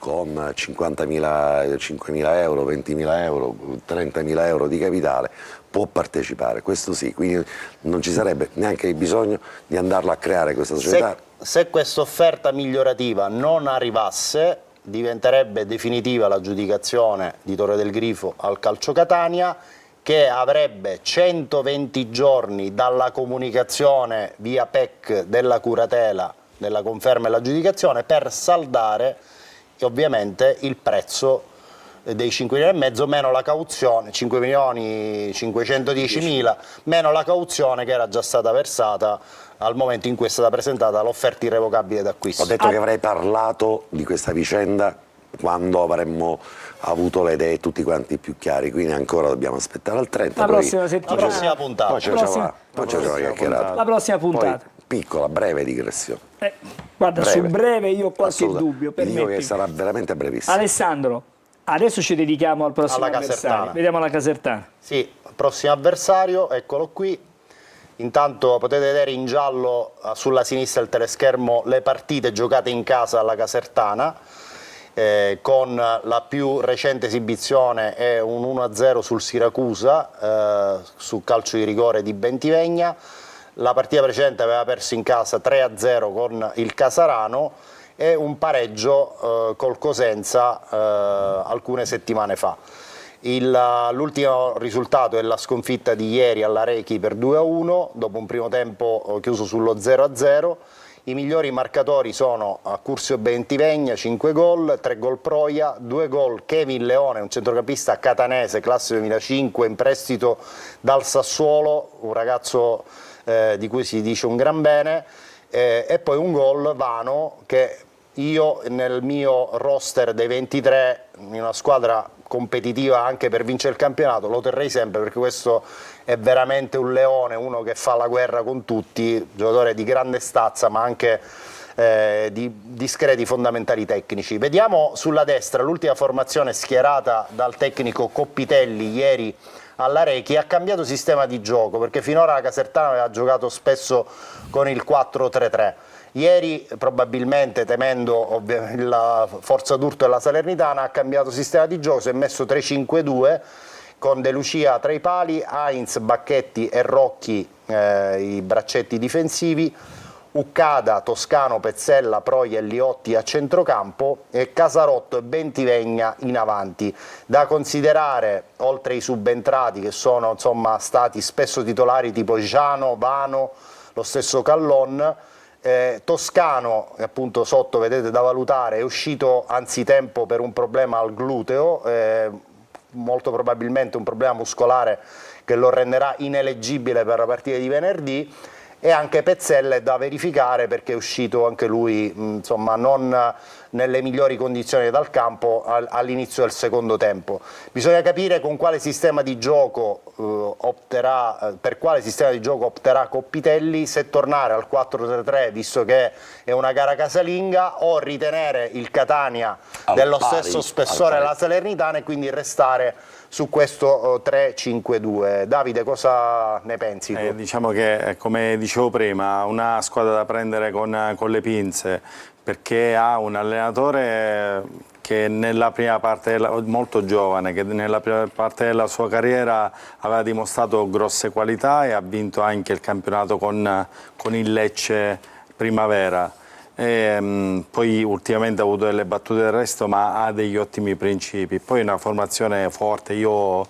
con 50.000, 5.000 euro, 20.000 euro, 30.000 euro di capitale può partecipare, questo sì, quindi non ci sarebbe neanche il bisogno di andarla a creare questa società. Se questa offerta migliorativa non arrivasse, diventerebbe definitiva l'aggiudicazione di Torre del Grifo al Calcio Catania, che avrebbe 120 giorni dalla comunicazione via PEC della curatela, della conferma e l'aggiudicazione, per saldare ovviamente il prezzo dei 5 milioni e mezzo meno la cauzione, 5 milioni 510.000 meno la cauzione che era già stata versata al momento in cui è stata presentata l'offerta irrevocabile d'acquisto. Ho detto che avrei parlato di questa vicenda quando avremmo avuto le idee tutti quanti più chiari, quindi ancora dobbiamo aspettare al 30. La prossima settimana. La prossima puntata. Poi c'è una chiacchierata. La prossima puntata. Poi, piccola, breve digressione. Guarda, Breve. sul breve io ho qualche dubbio, Vi dico che permettimi. sarà veramente brevissimo. Alessandro, adesso ci dedichiamo al prossimo Alla avversario. Casertana. Vediamo la Casertana. Sì, il prossimo avversario, eccolo qui. Intanto potete vedere in giallo sulla sinistra del teleschermo le partite giocate in casa alla Casertana, con la più recente esibizione è un 1-0 sul Siracusa, su calcio di rigore di Bentivegna. La partita precedente aveva perso in casa 3-0 con il Casarano e un pareggio col Cosenza alcune settimane fa. L'ultimo risultato è la sconfitta di ieri all'Arechi per 2-1, dopo un primo tempo chiuso sullo 0-0. I migliori marcatori sono Curzio Bentivegna, 5 gol, 3 gol Proia, 2 gol Kevin Leone, un centrocampista catanese, classe 2005, in prestito dal Sassuolo, un ragazzo di cui si dice un gran bene, e poi un gol Vano, che io nel mio roster dei 23, in una squadra competitiva anche per vincere il campionato, lo terrei sempre, perché questo è veramente un leone, uno che fa la guerra con tutti, giocatore di grande stazza ma anche di discreti fondamentali tecnici. Vediamo sulla destra l'ultima formazione schierata dal tecnico Coppitelli ieri all'Arechi. Ha cambiato sistema di gioco, perché finora la Casertana aveva giocato spesso con il 4-3-3. Ieri, probabilmente temendo la forza d'urto della Salernitana, ha cambiato sistema di gioco, si è messo 3-5-2 con De Lucia tra i pali, Heinz, Bacchetti e Rocchi i braccetti difensivi, Uccada, Toscano, Pezzella, Proia e Liotti a centrocampo e Casarotto e Bentivegna in avanti. Da considerare, oltre ai subentrati che sono insomma stati spesso titolari tipo Giano, Vano, lo stesso Callon, Toscano, appunto sotto vedete da valutare, è uscito anzitempo per un problema al gluteo, molto probabilmente un problema muscolare che lo renderà ineleggibile per la partita di venerdì. E anche Pezzella è da verificare, perché è uscito anche lui insomma non nelle migliori condizioni dal campo all'inizio del secondo tempo. Bisogna capire con quale sistema di gioco per quale sistema di gioco opterà Coppitelli, se tornare al 4-3-3 visto che è una gara casalinga, o ritenere il Catania dello stesso spessore della Salernitana e quindi restare su questo 3-5-2. Davide, cosa ne pensi tu? Diciamo che, come dicevo prima, una squadra da prendere con le pinze, perché ha un allenatore che nella prima parte, molto giovane, che nella prima parte della sua carriera aveva dimostrato grosse qualità e ha vinto anche il campionato con il Lecce Primavera. Poi ultimamente ha avuto delle battute d'arresto, ma ha degli ottimi principi. Poi una formazione forte. Io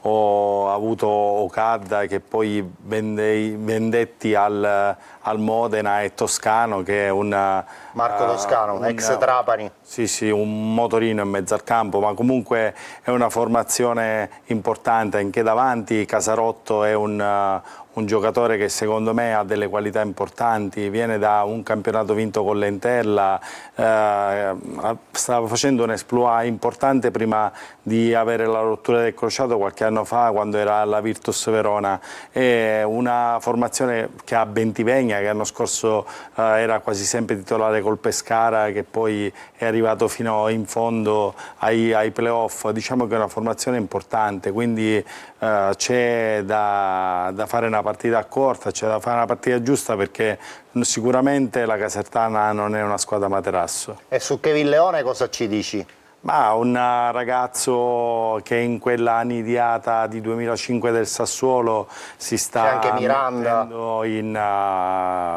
ho avuto Okada, che poi vendetti al Modena, e Toscano, che è Marco Toscano, ex Trapani. Sì, un motorino in mezzo al campo, ma comunque è una formazione importante. Anche davanti Casarotto è un giocatore che secondo me ha delle qualità importanti, viene da un campionato vinto con l'Entella, stava facendo un exploit importante prima di avere la rottura del crociato qualche anno fa, quando era alla Virtus Verona. È una formazione che ha Bentivegna, che l'anno scorso era quasi sempre titolare col Pescara, che poi è arrivato fino in fondo ai playoff. Diciamo che è una formazione importante, quindi c'è da fare una partita corta, c'è da fare una partita giusta, perché sicuramente la Casertana non è una squadra materasso. E su Kevin Leone cosa ci dici? Ma un ragazzo che in quella nidiata di 2005 del Sassuolo si sta c'è anche Miranda.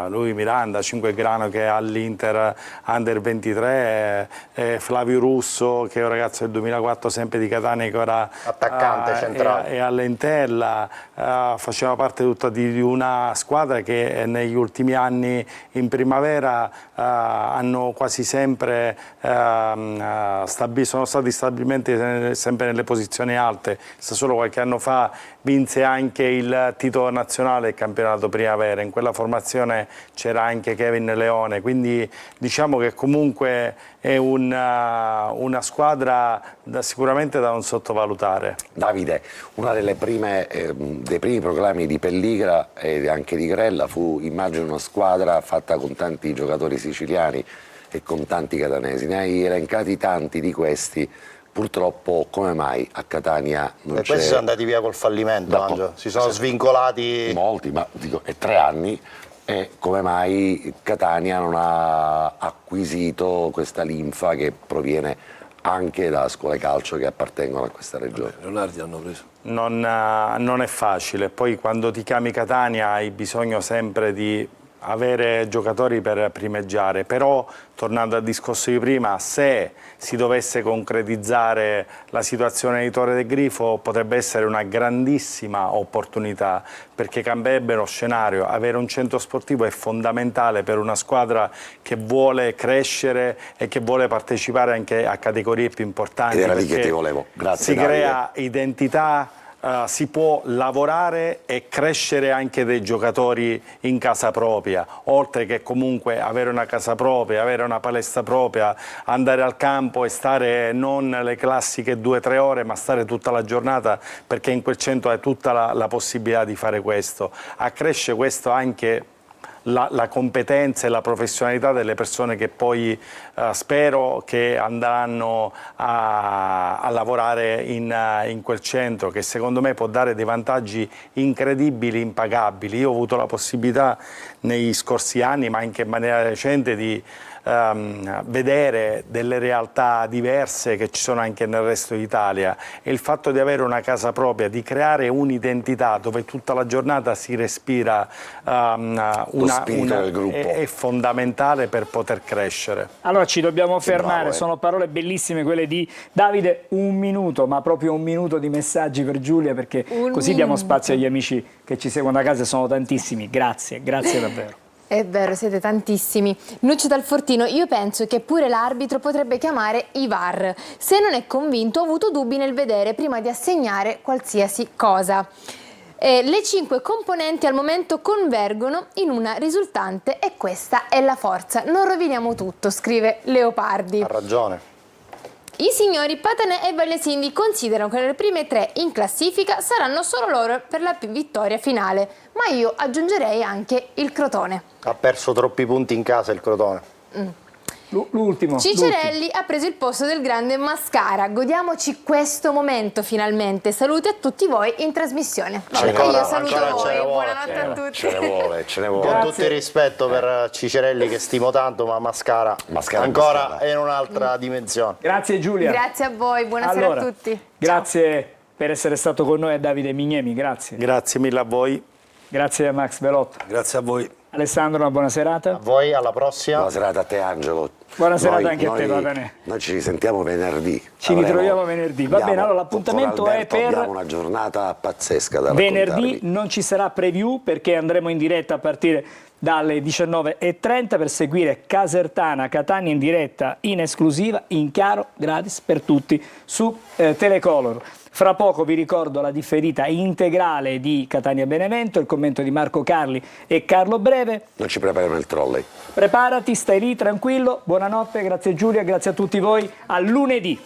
Lui Miranda, 5 grano, che è all'Inter Under 23, Flavio Russo, che è un ragazzo del 2004 sempre di Catania, che ora attaccante centrale, è all'Entella. Faceva parte tutta di una squadra che negli ultimi anni in primavera hanno quasi sempre sono stati stabilmente sempre nelle posizioni alte. Solo qualche anno fa vinse anche il titolo nazionale del campionato primavera, in quella formazione c'era anche Kevin Leone, quindi diciamo che comunque è una squadra sicuramente da non sottovalutare. Davide, una dei primi proclami di Pelligra e anche di Grella fu, immagino, una squadra fatta con tanti giocatori siciliani e con tanti catanesi. Ne hai elencati tanti di questi, purtroppo come mai a Catania non c'è? Questi sono andati via col fallimento, Angelo. Si sono svincolati. Molti, ma dico, è 3 anni, e come mai Catania non ha acquisito questa linfa che proviene anche da scuole calcio che appartengono a questa regione? Leonardi hanno preso. Non è facile, poi quando ti chiami Catania hai bisogno sempre di avere giocatori per primeggiare, però tornando al discorso di prima, se si dovesse concretizzare la situazione di Torre del Grifo potrebbe essere una grandissima opportunità, perché cambierebbe lo scenario. Avere un centro sportivo è fondamentale per una squadra che vuole crescere e che vuole partecipare anche a categorie più importanti. Ed era lì che ti volevo. Grazie, si Davide. crea identità. Si può lavorare e crescere anche dei giocatori in casa propria, oltre che comunque avere una casa propria, avere una palestra propria, andare al campo e stare non le classiche 2-3 ore, ma stare tutta la giornata, perché in quel centro hai tutta la possibilità di fare questo. Accresce questo anche la competenza e la professionalità delle persone che poi spero che andranno a lavorare in quel centro, che secondo me può dare dei vantaggi incredibili, impagabili. Io ho avuto la possibilità negli scorsi anni, ma anche in maniera recente, di vedere delle realtà diverse che ci sono anche nel resto d'Italia, e il fatto di avere una casa propria, di creare un'identità dove tutta la giornata si respira del gruppo, è fondamentale per poter crescere. Allora ci dobbiamo fermare, bravo, sono parole bellissime quelle di Davide. Un minuto, ma proprio un minuto di messaggi per Giulia, perché così diamo spazio agli amici che ci seguono da casa, sono tantissimi. Grazie, grazie davvero. È vero, siete tantissimi. Nuccio Dal Fortino, io penso che pure l'arbitro potrebbe chiamare i VAR. Se non è convinto, ho avuto dubbi nel vedere prima di assegnare qualsiasi cosa. Le 5 componenti al momento convergono in una risultante e questa è la forza. Non roviniamo tutto, scrive Leopardi. Ha ragione. I signori Patanè e Vagliasindi considerano che le prime 3 in classifica saranno solo loro per la vittoria finale, ma io aggiungerei anche il Crotone. Ha perso troppi punti in casa il Crotone. L'ultimo. Cicerelli ha preso il posto del grande Mascara. Godiamoci questo momento finalmente. Salute a tutti voi in trasmissione. Io saluto voi. Buonanotte a tutti. Ce ne vuole. Con tutto il rispetto per Cicerelli, che stimo tanto, ma Mascara ancora è in un'altra dimensione. Grazie Giulia. Grazie a voi, buonasera a tutti. Grazie per essere stato con noi a Davide Mignemi, grazie. Grazie mille a voi. Grazie a Max Belotto. Grazie a voi. Alessandro, una buona serata. A voi, alla prossima. Buona serata a te, Angelo. Buona serata anche a te, Patanè. Noi ci risentiamo venerdì. Ci ritroviamo venerdì. Va bene, allora l'appuntamento è per... Abbiamo una giornata pazzesca da venerdì. raccontarvi. Non ci sarà preview perché andremo in diretta a partire dalle 19:30 per seguire Casertana Catania in diretta in esclusiva, in chiaro, gratis per tutti su Telecolor. Fra poco vi ricordo la differita integrale di Catania Benevento, il commento di Marco Carli e Carlo Breve. Noi ci prepariamo il trolley. Preparati, stai lì tranquillo. Buonanotte, grazie Giulia, grazie a tutti voi. A lunedì.